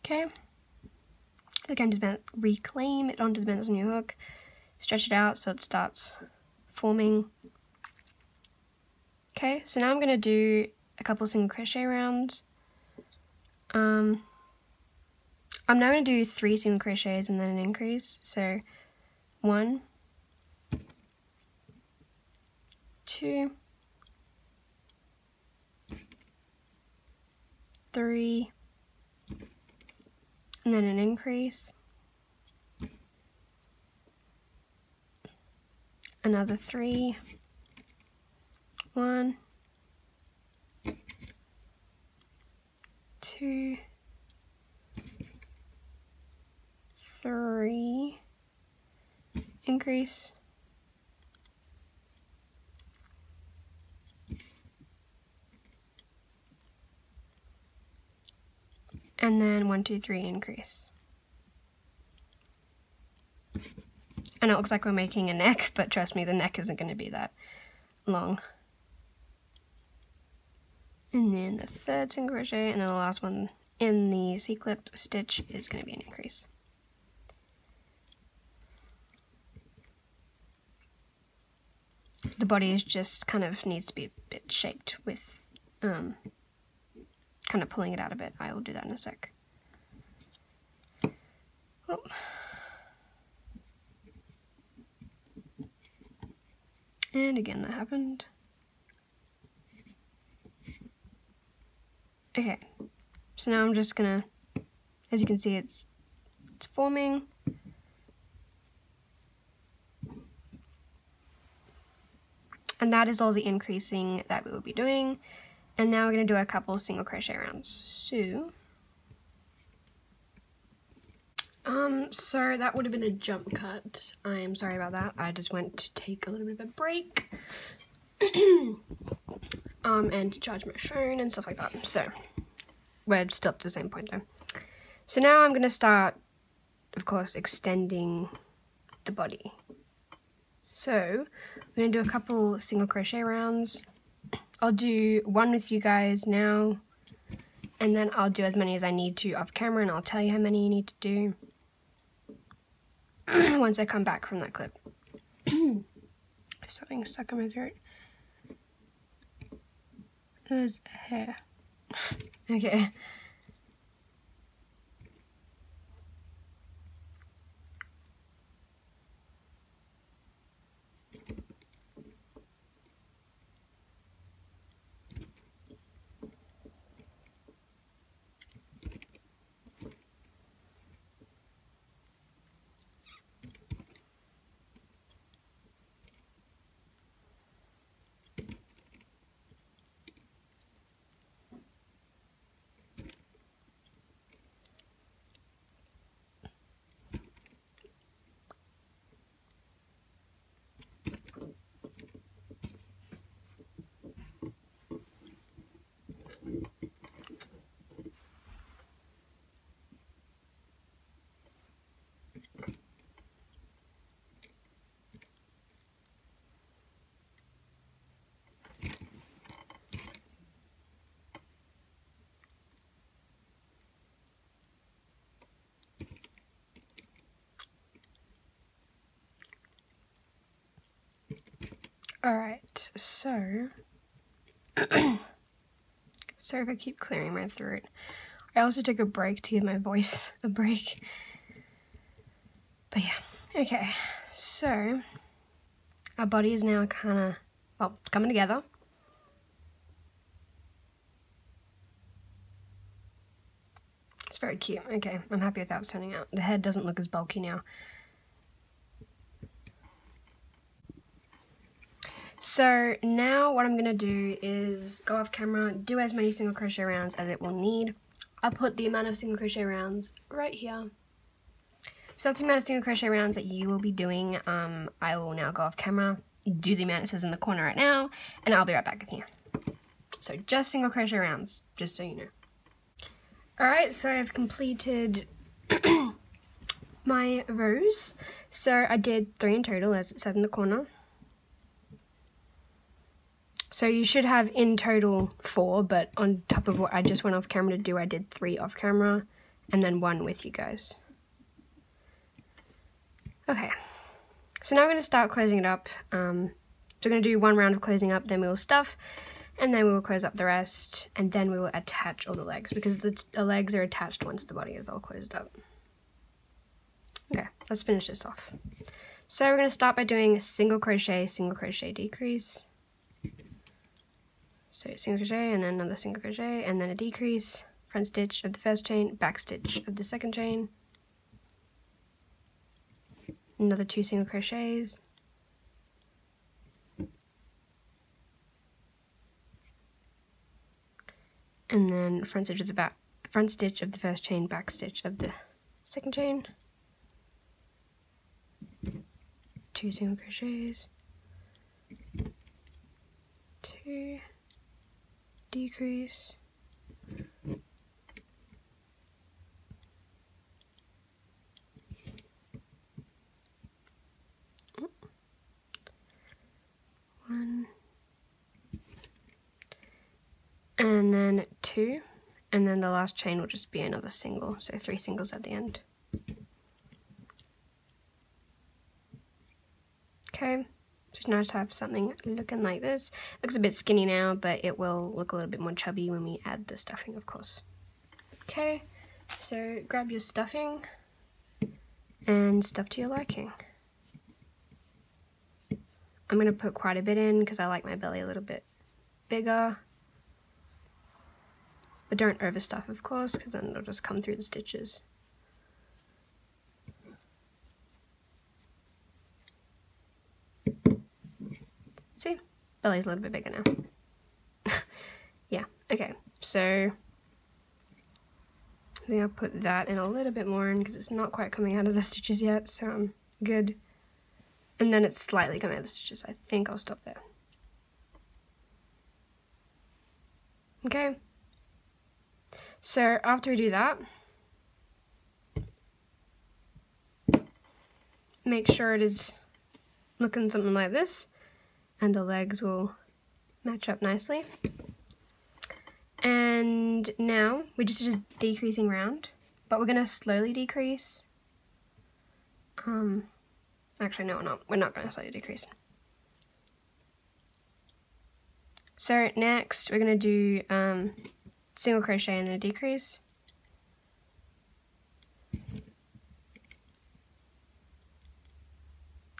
Okay, again, just reclaim it onto the bend on your hook, stretch it out so it starts forming. Okay, so now I'm going to do a couple single crochet rounds. I'm now going to do 3 single crochets and then an increase. So 1, 2, 3, and then an increase. Another 3, 1, 2, 3, increase, and then 1, 2, 3 increase. And it looks like we're making a neck, but trust me, the neck isn't going to be that long. And then the third single crochet, and then the last one in the C-clip stitch is going to be an increase. The body is just kind of needs to be a bit shaped with kind of pulling it out a bit. I will do that in a sec. Oh. And again that happened. Okay, so now I'm just gonna, as you can see, it's forming. And that is all the increasing that we will be doing. And now we're going to do a couple single crochet rounds. So that would have been a jump cut. I am sorry about that. I just went to take a little bit of a break. And to charge my phone and stuff like that. So we're still up to the same point though. So now I'm going to start, of course, extending the body. So we're going to do a couple single crochet rounds. I'll do one with you guys now, and then I'll do as many as I need to off camera, and I'll tell you how many you need to do once I come back from that clip. Something stuck in my throat. There's a hair. Okay. Alright, so sorry if I keep clearing my throat. I also took a break to give my voice a break. But yeah, okay, so our body is now kind of, well, it's coming together. It's very cute. Okay, I'm happy with how it's turning out. The head doesn't look as bulky now. So now what I'm going to do is go off camera, do as many single crochet rounds as it will need. I'll put the amount of single crochet rounds right here. So that's the amount of single crochet rounds that you will be doing. I will now go off camera, do the amount it says in the corner right now, and I'll be right back with you. So just single crochet rounds, just so you know. Alright, so I've completed my rows. So I did 3 in total, as it said in the corner. So you should have in total 4, but on top of what I just went off camera to do, I did 3 off camera, and then 1 with you guys. Okay, so now we're going to start closing it up. So we're going to do 1 round of closing up, then we will stuff, and then we will close up the rest, and then we will attach all the legs, because the legs are attached once the body is all closed up. Okay, let's finish this off. So we're going to start by doing a single crochet, decrease. So single crochet, and then another single crochet, and then a decrease, front stitch of the first chain, back stitch of the second chain, another 2 single crochets, and then front stitch of the first chain, back stitch of the second chain, 2 single crochets, 2, decrease, and then 2, and then the last chain will just be another single, so 3 singles at the end. Okay, so now to have something looking like this. It looks a bit skinny now, but it will look a little bit more chubby when we add the stuffing, of course. Okay, so grab your stuffing and stuff to your liking. I'm going to put quite a bit in because I like my belly a little bit bigger. But don't overstuff, of course, because then it'll just come through the stitches. See? Belly's a little bit bigger now. Yeah, okay, so I think I'll put that in a little bit more in because it's not quite coming out of the stitches yet, so I'm good. And then it's slightly coming out of the stitches. I think I'll stop there. Okay. So after we do that, make sure it is looking something like this, and the legs will match up nicely. And now we're just decreasing round, but we're going to slowly decrease. Actually, no, we're not. We're not going to slowly decrease. So next, we're going to do single crochet and then a decrease.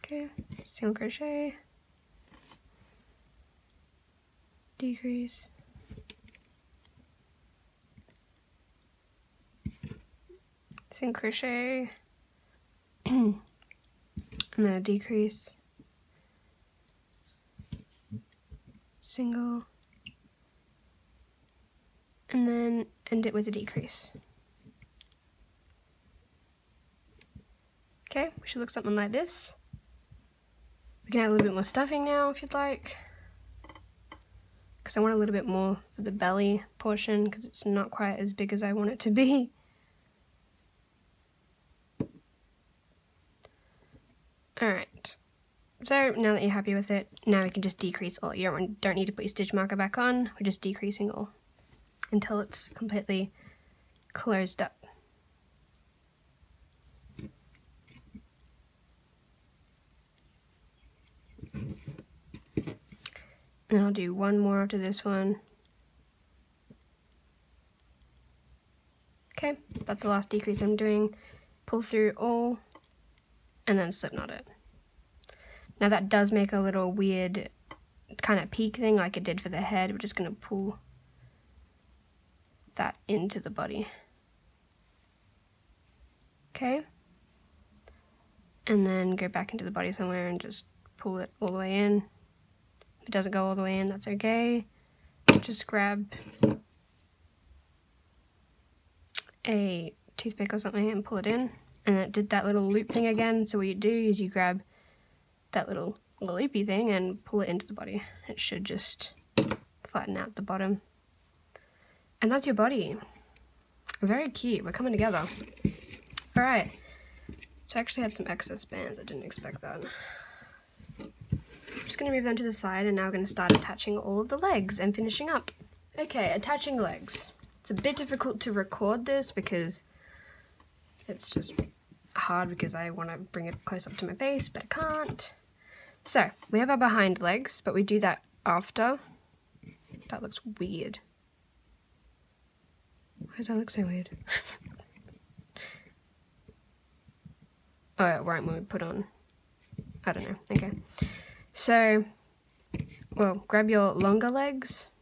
Okay, single crochet, decrease, single crochet, and then a decrease, single, and then end it with a decrease. Okay, we should look something like this. We can add a little bit more stuffing now if you'd like, because I want a little bit more for the belly portion because it's not quite as big as I want it to be. Alright, so now that you're happy with it, now we can just decrease all. You don't need to put your stitch marker back on, we're just decreasing all until it's completely closed up. And I'll do one more after this one. Okay, that's the last decrease I'm doing. Pull through all, and then slip knot it. Now that does make a little weird kind of peak thing like it did for the head. We're just going to pull that into the body. Okay, and then go back into the body somewhere and just pull it all the way in. If it doesn't go all the way in, that's okay. Just grab a toothpick or something and pull it in, and it did that little loop thing again. So what you do is you grab that little loopy thing and pull it into the body. It should just flatten out the bottom, and that's your body. Very cute. We're coming together. All right, so I actually had some excess bands. I didn't expect that. I'm just going to move them to the side, and now we're going to start attaching all of the legs and finishing up. Okay, attaching legs. It's a bit difficult to record this because it's just hard because I want to bring it close up to my face, but I can't. So, we have our behind legs, but we do that after. That looks weird. Why does that look so weird? Oh, it won't when we put on. I don't know. Okay. So, well, grab your longer legs.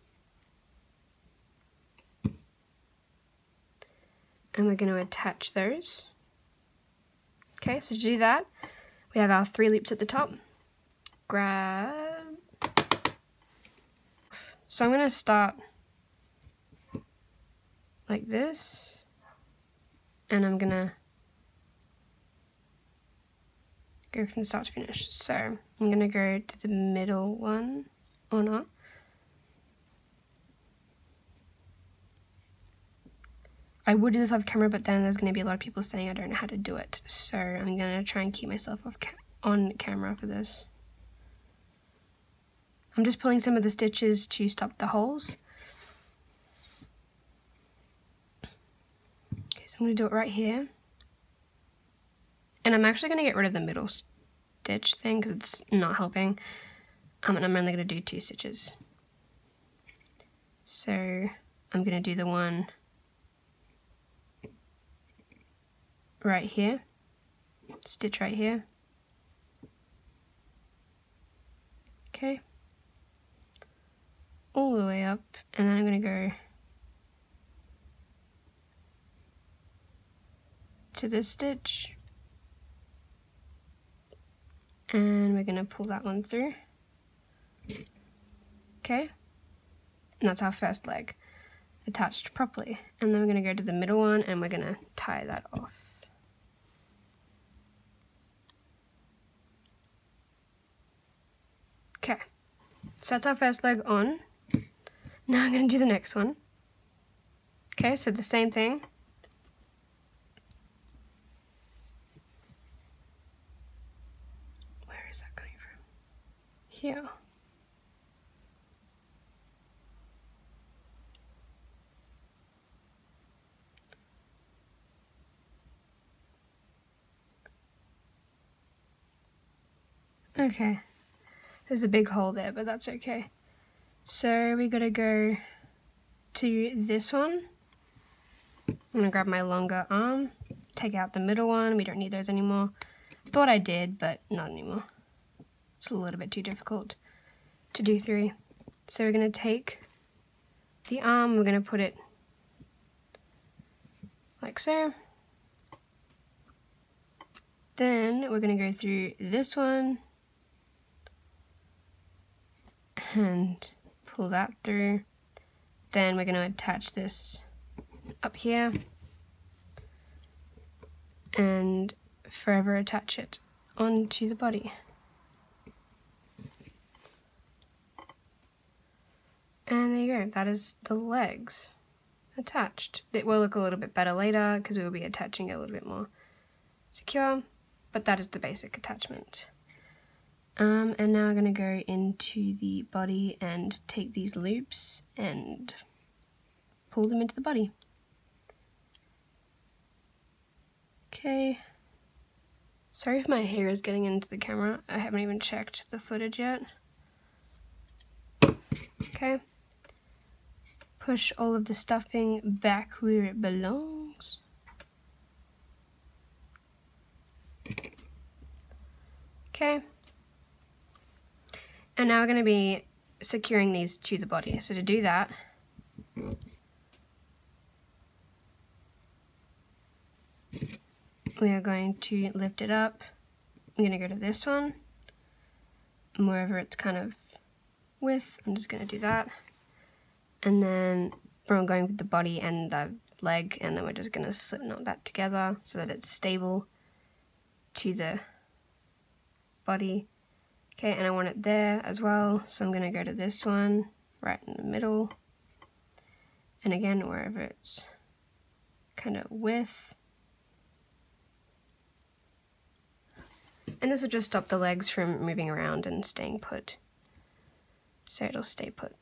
And we're going to attach those. Okay, so to do that, we have our 3 loops at the top. Grab. So I'm going to start like this. And I'm going to go from the start to finish. So I'm going to go to the middle one, or not. I would do this off camera, but then there's going to be a lot of people saying I don't know how to do it. So I'm going to try and keep myself on camera for this. I'm just pulling some of the stitches to stop the holes. So I'm going to do it right here. And I'm actually going to get rid of the middle stitch thing because it's not helping. And I'm only going to do 2 stitches. So I'm going to do the one right here, stitch right here. Okay. All the way up, and then I'm going to go to this stitch. And we're going to pull that one through. Okay. And that's our first leg attached properly. And then we're going to go to the middle one and we're going to tie that off. Okay. So that's our first leg on. Now I'm going to do the next one. Okay, so the same thing. Where is that coming from? Here. Okay, there's a big hole there, but that's okay. So we gotta go to this one. I'm gonna grab my longer arm, take out the middle one. We don't need those anymore. Thought I did, but not anymore. It's a little bit too difficult to do 3. So we're gonna take the arm, we're gonna put it like so. Then we're gonna go through this one and pull that through. Then we're going to attach this up here and forever attach it onto the body. And there you go, that is the legs attached. It will look a little bit better later because we will be attaching it a little bit more secure, but that is the basic attachment. And now I'm going to go into the body and take these loops and pull them into the body. Okay. Sorry if my hair is getting into the camera. I haven't even checked the footage yet. Okay. Push all of the stuffing back where it belongs. Okay. And now we're going to be securing these to the body. So to do that, we are going to lift it up. I'm going to go to this one, and wherever it's kind of width, I'm just going to do that. And then I'm going with the body and the leg, and then we're just going to slip knot that together so that it's stable to the body. Okay, and I want it there as well, so I'm going to go to this one, right in the middle, and again, wherever it's kind of width. And this will just stop the legs from moving around and staying put, so it'll stay put.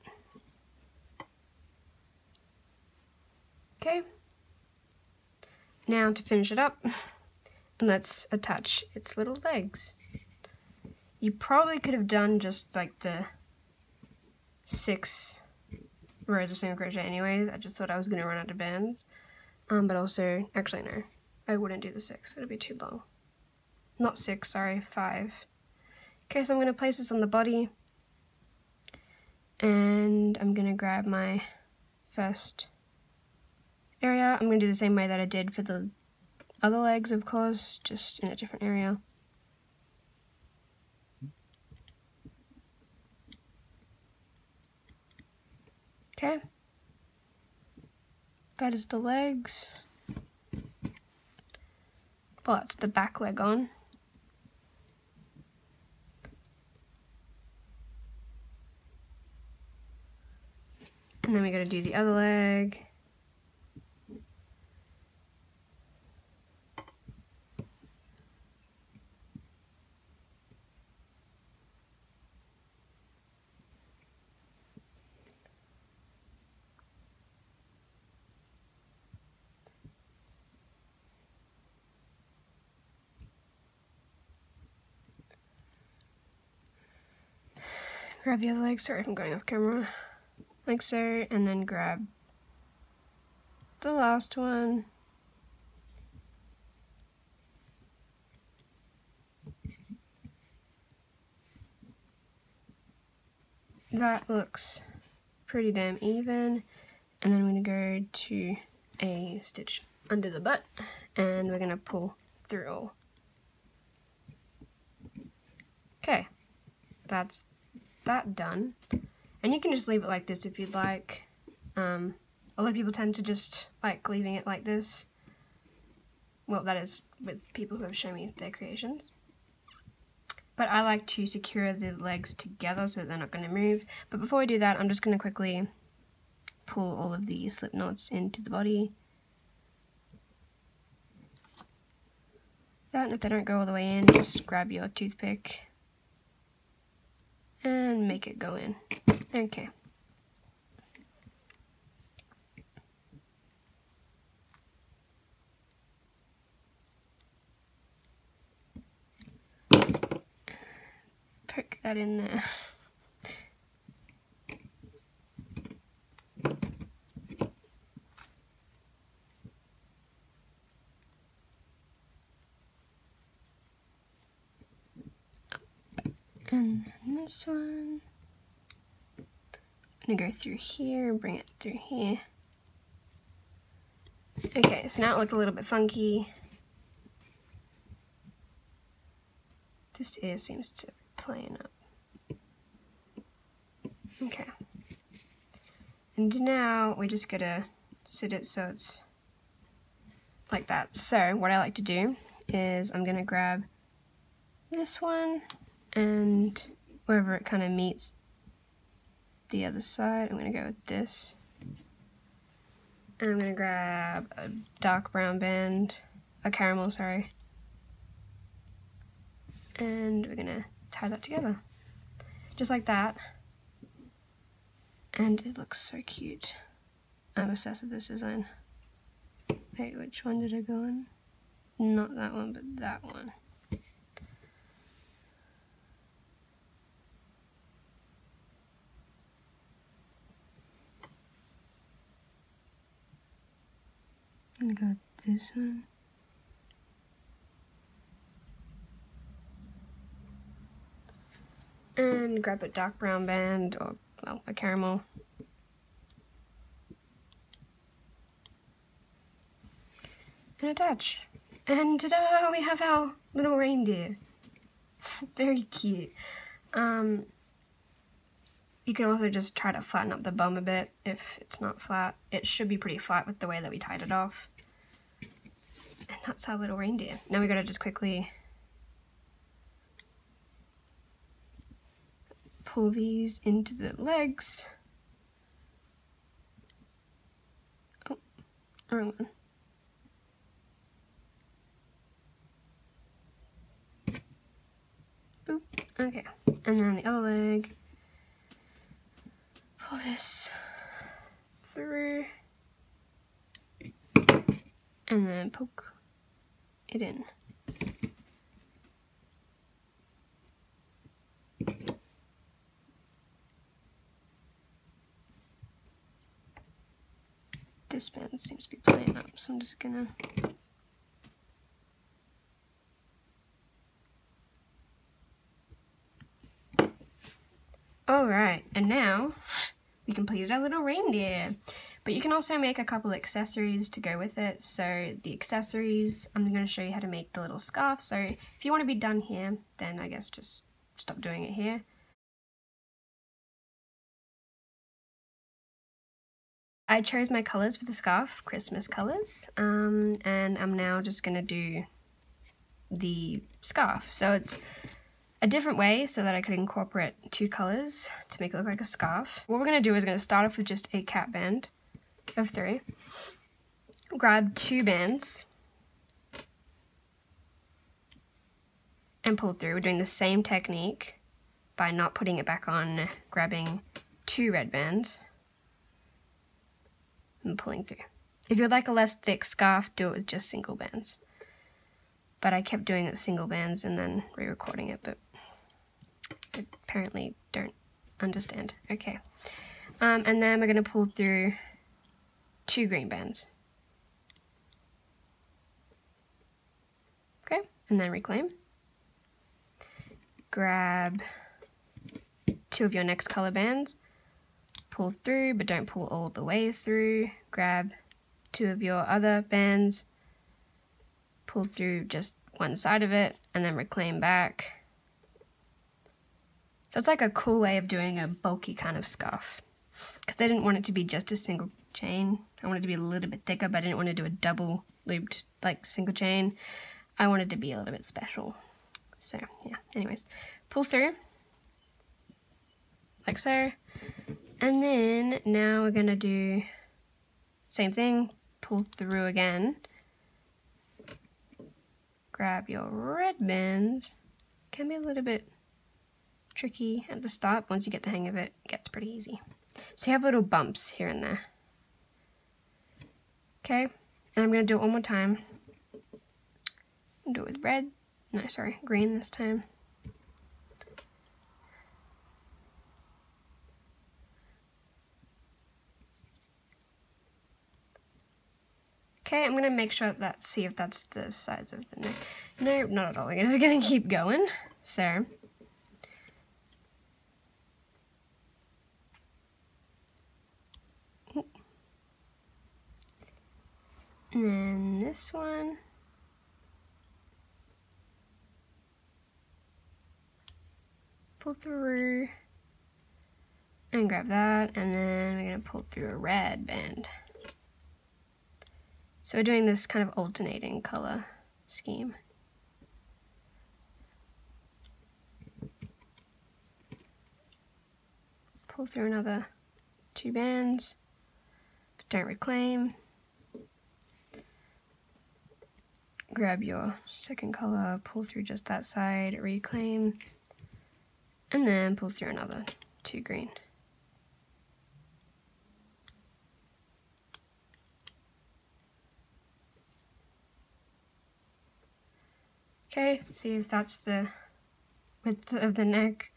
Okay, now to finish it up, and let's attach its little legs. You probably could have done just like the 6 rows of single crochet anyways. I just thought I was going to run out of bands. But also, actually no, I wouldn't do the 6. It'll be too long. Not 6, sorry, 5. Okay, so I'm going to place this on the body. And I'm going to grab my first area. I'm going to do the same way that I did for the other legs, of course, just in a different area. Okay, that is the legs. Well, that's the back leg on. And then we gotta do the other leg. Grab the other leg, sorry if I'm going off camera, like so, and then grab the last one. That looks pretty damn even, and then I'm going to go to a stitch under the butt, and we're going to pull through all. Okay, that's that done, and you can just leave it like this if you'd like. A lot of people tend to just like leaving it like this. Well, that is with people who have shown me their creations. But I like to secure the legs together so that they're not going to move. But before we do that, I'm just going to quickly pull all of the slip knots into the body. That, and if they don't go all the way in, just grab your toothpick and make it go in. Okay. Poke that in there. And then this one, I'm gonna go through here and bring it through here. Okay, so now it looks a little bit funky. This ear seems to be playing up. Okay. And now we just gotta sit it so it's like that. So what I like to do is I'm gonna grab this one, and wherever it kind of meets the other side, I'm gonna go with this. And I'm gonna grab a dark brown band, a caramel, sorry. And we're gonna tie that together. Just like that. And it looks so cute. I'm obsessed with this design. Wait, which one did I go in? Not that one, but that one. I'm gonna go with this one. And grab a dark brown band, or, well, a caramel. And attach. And ta-da! We have our little reindeer. Very cute. You can also just try to flatten up the bum a bit if it's not flat. It should be pretty flat with the way that we tied it off. And that's our little reindeer. Now we gotta just quickly pull these into the legs. Oh, wrong one. Boop. Okay, and then the other leg. Pull this through, and then poke it in. This band seems to be playing up, so I'm just gonna alright, and now we completed our little reindeer. But you can also make a couple accessories to go with it. So the accessories, I'm going to show you how to make the little scarf. So if you want to be done here, then I guess just stop doing it here. I chose my colours for the scarf, Christmas colours, and I'm now just going to do the scarf. So it's a different way so that I could incorporate two colours to make it look like a scarf. What we're going to do is going to start off with just a cap band of 3. Grab 2 bands and pull through. We're doing the same technique by not putting it back on, grabbing 2 red bands and pulling through. If you'd like a less thick scarf, do it with just single bands. But I kept doing it with single bands and then re-recording it, but it apparently don't understand. Okay. And then we're going to pull through 2 green bands. Okay, and then reclaim. Grab 2 of your next color bands, pull through, but don't pull all the way through. Grab 2 of your other bands, pull through just one side of it, and then reclaim back. So it's like a cool way of doing a bulky kind of scarf, because I didn't want it to be just a single chain. I wanted it to be a little bit thicker, but I didn't want to do a double looped like single chain. I wanted to be a little bit special. So yeah, anyways, pull through like so, and then now we're gonna do same thing, pull through again, grab your red bands. Can be a little bit tricky at the start. Once you get the hang of it, it gets pretty easy. So you have little bumps here and there. Okay, and I'm gonna do it one more time. Do it with red, no sorry, green this time. Okay, I'm gonna make sure that, see if that's the sides of the neck. No, not at all, we're just gonna keep going. So, and then this one. Pull through and grab that, and then we're gonna pull through a red band. So we're doing this kind of alternating color scheme. Pull through another 2 bands, but don't reclaim. Grab your second color, pull through just that side, reclaim, and then pull through another 2 green. Okay, see if that's the width of the neck.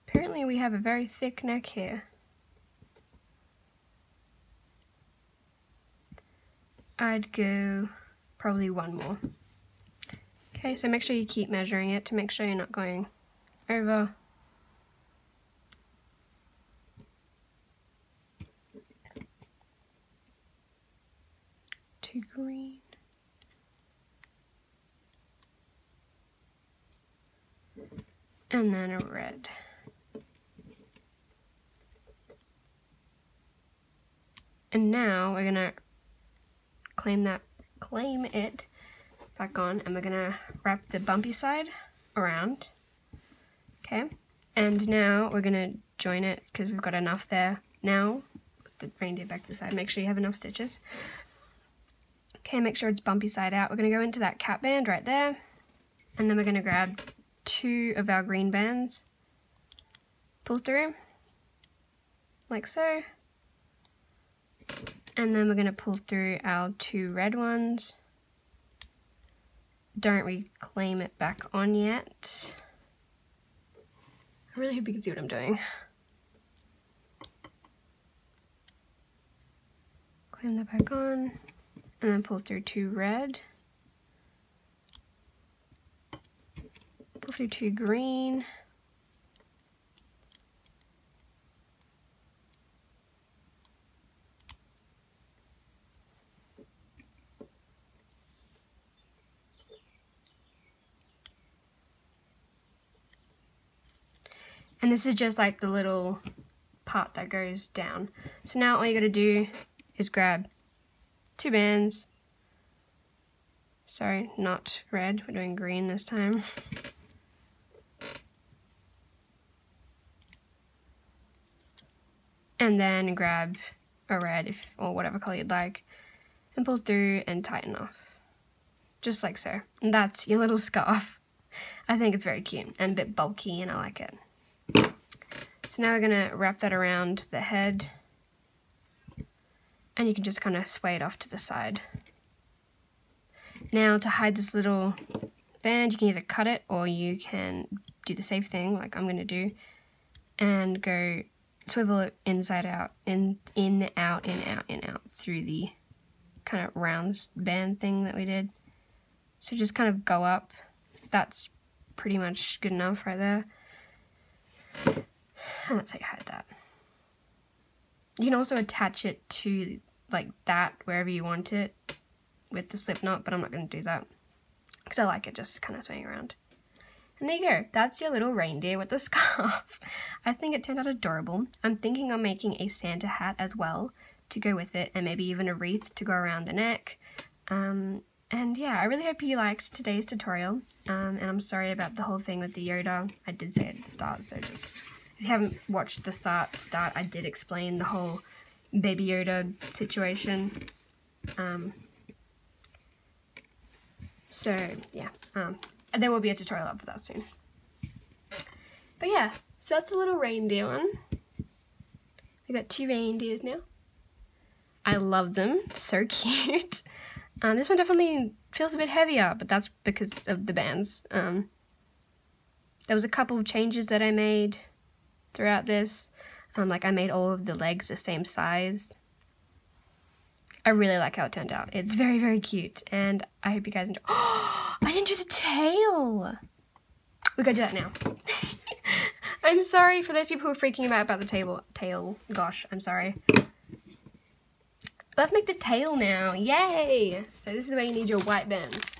Apparently we have a very thick neck here. I'd go probably 1 more. Okay, so make sure you keep measuring it to make sure you're not going over. Two green. And then a red. And now we're gonna claim it back on, and we're gonna wrap the bumpy side around. Okay, and now we're gonna join it because we've got enough there. Now, put the reindeer back to the side, make sure you have enough stitches. Okay, make sure it's bumpy side out. We're gonna go into that cap band right there, and then we're gonna grab 2 of our green bands, pull through, like so, and then we're gonna pull through our 2 red ones. Don't reclaim it back on yet. I really hope you can see what I'm doing. Claim that back on, and then pull through 2 red. Pull through 2 green. And this is just like the little part that goes down. So now all you gotta do is grab 2 bands. Sorry, not red, we're doing green this time. And then grab a red, or whatever color you'd like, and pull through and tighten off. Just like so. And that's your little scarf. I think it's very cute and a bit bulky, and I like it. So now we're gonna wrap that around the head, and you can just kind of sway it off to the side. Now to hide this little band, you can either cut it or you can do the same thing like I'm gonna do, and go swivel it inside out, in, out, in, out, in, out through the kind of round band thing that we did. So just kind of go up. That's pretty much good enough right there. And that's how you hide that. You can also attach it to like that wherever you want it with the slip knot, but I'm not going to do that because I like it just kind of swaying around. And there you go, that's your little reindeer with the scarf. I think it turned out adorable. I'm thinking of making a Santa hat as well to go with it, and maybe even a wreath to go around the neck. And yeah, I really hope you liked today's tutorial, and I'm sorry about the whole thing with the Yoda. I did say it at the start, so just, if you haven't watched the start, I did explain the whole Baby Yoda situation. So yeah, there will be a tutorial up for that soon. But yeah, so that's a little reindeer one. I got 2 reindeers now. I love them, so cute. This one definitely feels a bit heavier, but that's because of the bands. There was a couple of changes that I made throughout this. Like I made all of the legs the same size. I really like how it turned out. It's very, very cute, and I hope you guys enjoy. Oh, I didn't do the tail! We gotta do that now. I'm sorry for those people who are freaking about the tail. Gosh, I'm sorry. Let's make the tail now, yay! So this is where you need your white bands.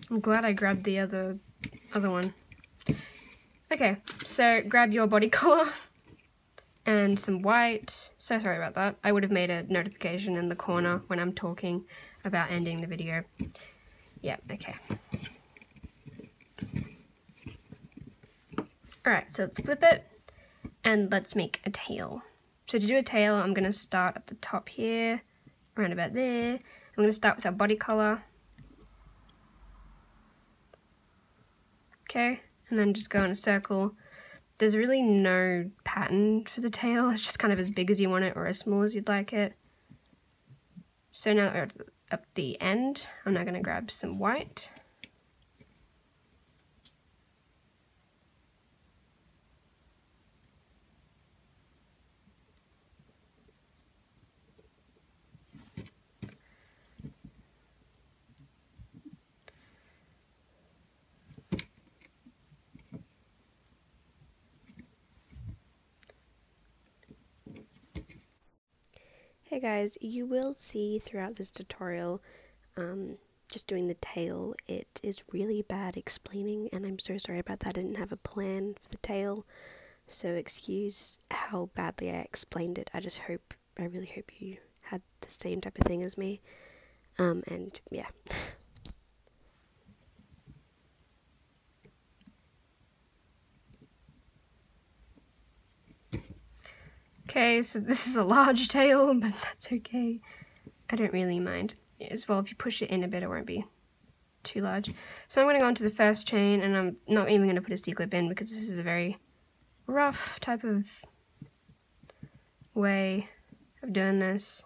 I'm glad I grabbed the other one. Okay, so grab your body collar and some white. So sorry about that. I would have made a notification in the corner when I'm talking about ending the video. Yeah, okay. Alright, so let's flip it and let's make a tail. So to do a tail, I'm going to start at the top here, around about there. I'm going to start with our body color. Okay, and then just go in a circle. There's really no pattern for the tail, it's just kind of as big as you want it or as small as you'd like it. So now that we're at the end, I'm now going to grab some white. Hey guys, you will see throughout this tutorial, just doing the tail, it is really bad explaining, and I'm so sorry about that. I didn't have a plan for the tail, so excuse how badly I explained it. I really hope you had the same type of thing as me, and yeah. Okay, so this is a large tail, but that's okay. I don't really mind. As well, if you push it in a bit, it won't be too large. So I'm going to go on to the first chain, and I'm not even going to put a C-clip in because this is a very rough type of way of doing this.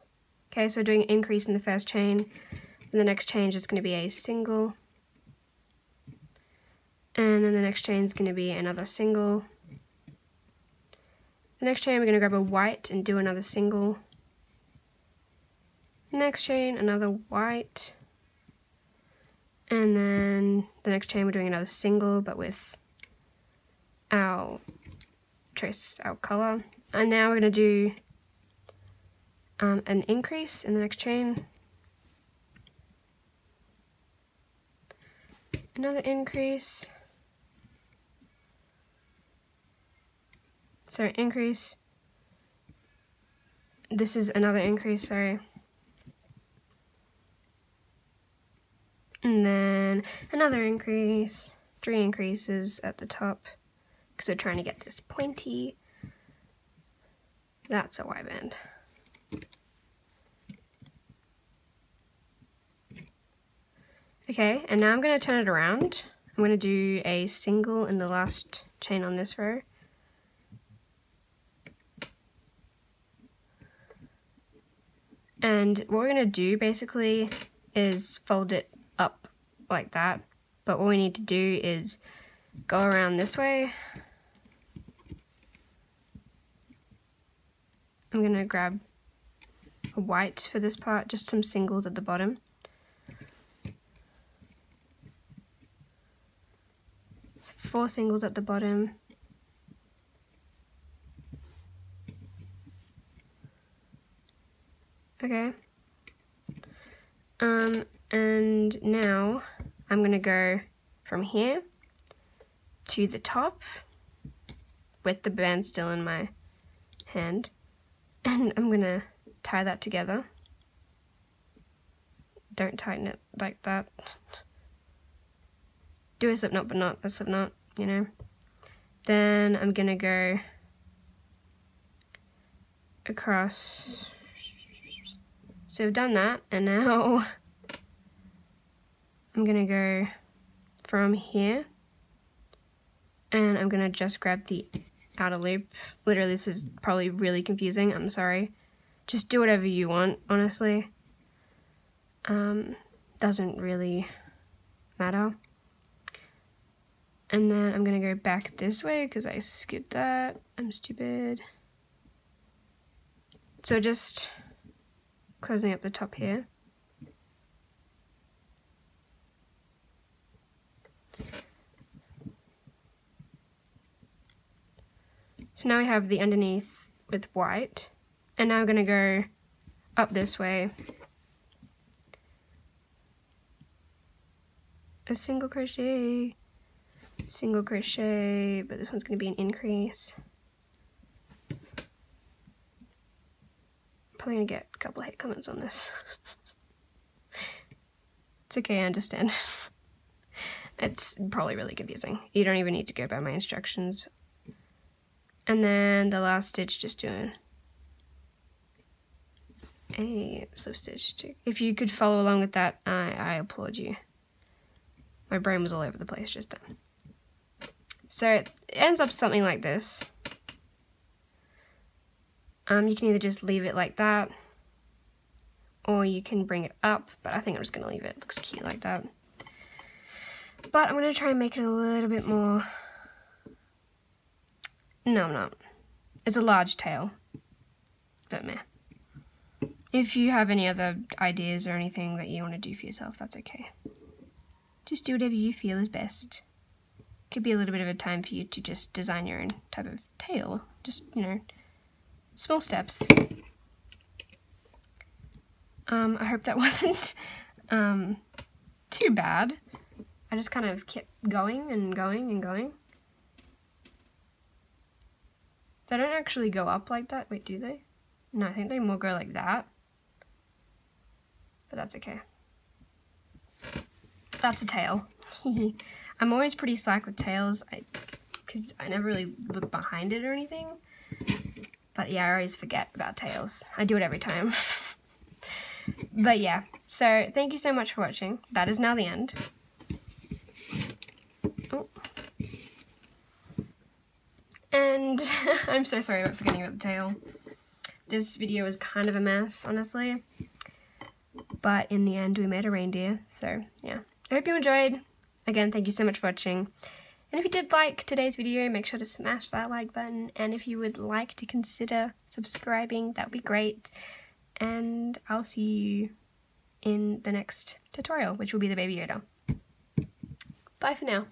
Okay, so doing an increase in the first chain, and the next chain is going to be a single, and then the next chain is going to be another single. The next chain, we're going to grab a white and do another single. Next chain, another white. And then the next chain, we're doing another single, but with our color. And now we're going to do an increase in the next chain. Another increase. So increase. This is another increase, sorry. And then another increase. 3 increases at the top because we're trying to get this pointy. That's a Y band. Okay, and now I'm going to turn it around. I'm going to do a single in the last chain on this row. And what we're going to do basically is fold it up like that. But what we need to do is go around this way. I'm gonna grab a white for this part, just some singles at the bottom. Four singles at the bottom. Okay. And now I'm gonna go from here to the top with the band still in my hand, and I'm gonna tie that together. Don't tighten it like that. Do a slip knot but not a slip knot, you know. Then I'm gonna go across. So I've done that, and now I'm gonna go from here, and I'm gonna just grab the outer loop. Literally, this is probably really confusing, I'm sorry. Just do whatever you want, honestly. Doesn't really matter. And then I'm gonna go back this way because I skipped that. I'm stupid. So just closing up the top here. So now we have the underneath with white, and now I'm gonna go up this way. A single crochet, but this one's gonna be an increase. Probably gonna get a couple of hate comments on this. It's okay, I understand. It's probably really confusing. You don't even need to go by my instructions. And then the last stitch, just doing a slip stitch too. If you could follow along with that, I applaud you. My brain was all over the place just then. So it ends up something like this. You can either just leave it like that, or you can bring it up, but I think I'm just gonna leave it. It looks cute like that. But I'm gonna try and make it a little bit more. No, I'm not. It's a large tail, but meh. If you have any other ideas or anything that you want to do for yourself, that's okay. Just do whatever you feel is best. Could be a little bit of a time for you to just design your own type of tail. Just, you know, small steps. I hope that wasn't too bad. I just kind of kept going and going and going. They don't actually go up like that. Wait, do they? No, I think they more go like that. But that's okay. That's a tail. I'm always pretty slack with tails because I never really look behind it or anything. But yeah, I always forget about tails. I do it every time. But yeah, so thank you so much for watching. That is now the end. Oh. And I'm so sorry about forgetting about the tail. This video was kind of a mess, honestly. But in the end, we made a reindeer. So yeah, I hope you enjoyed. Again, thank you so much for watching. And if you did like today's video, make sure to smash that like button. And if you would like to consider subscribing, that would be great. And I'll see you in the next tutorial, which will be the Baby Yoda. Bye for now.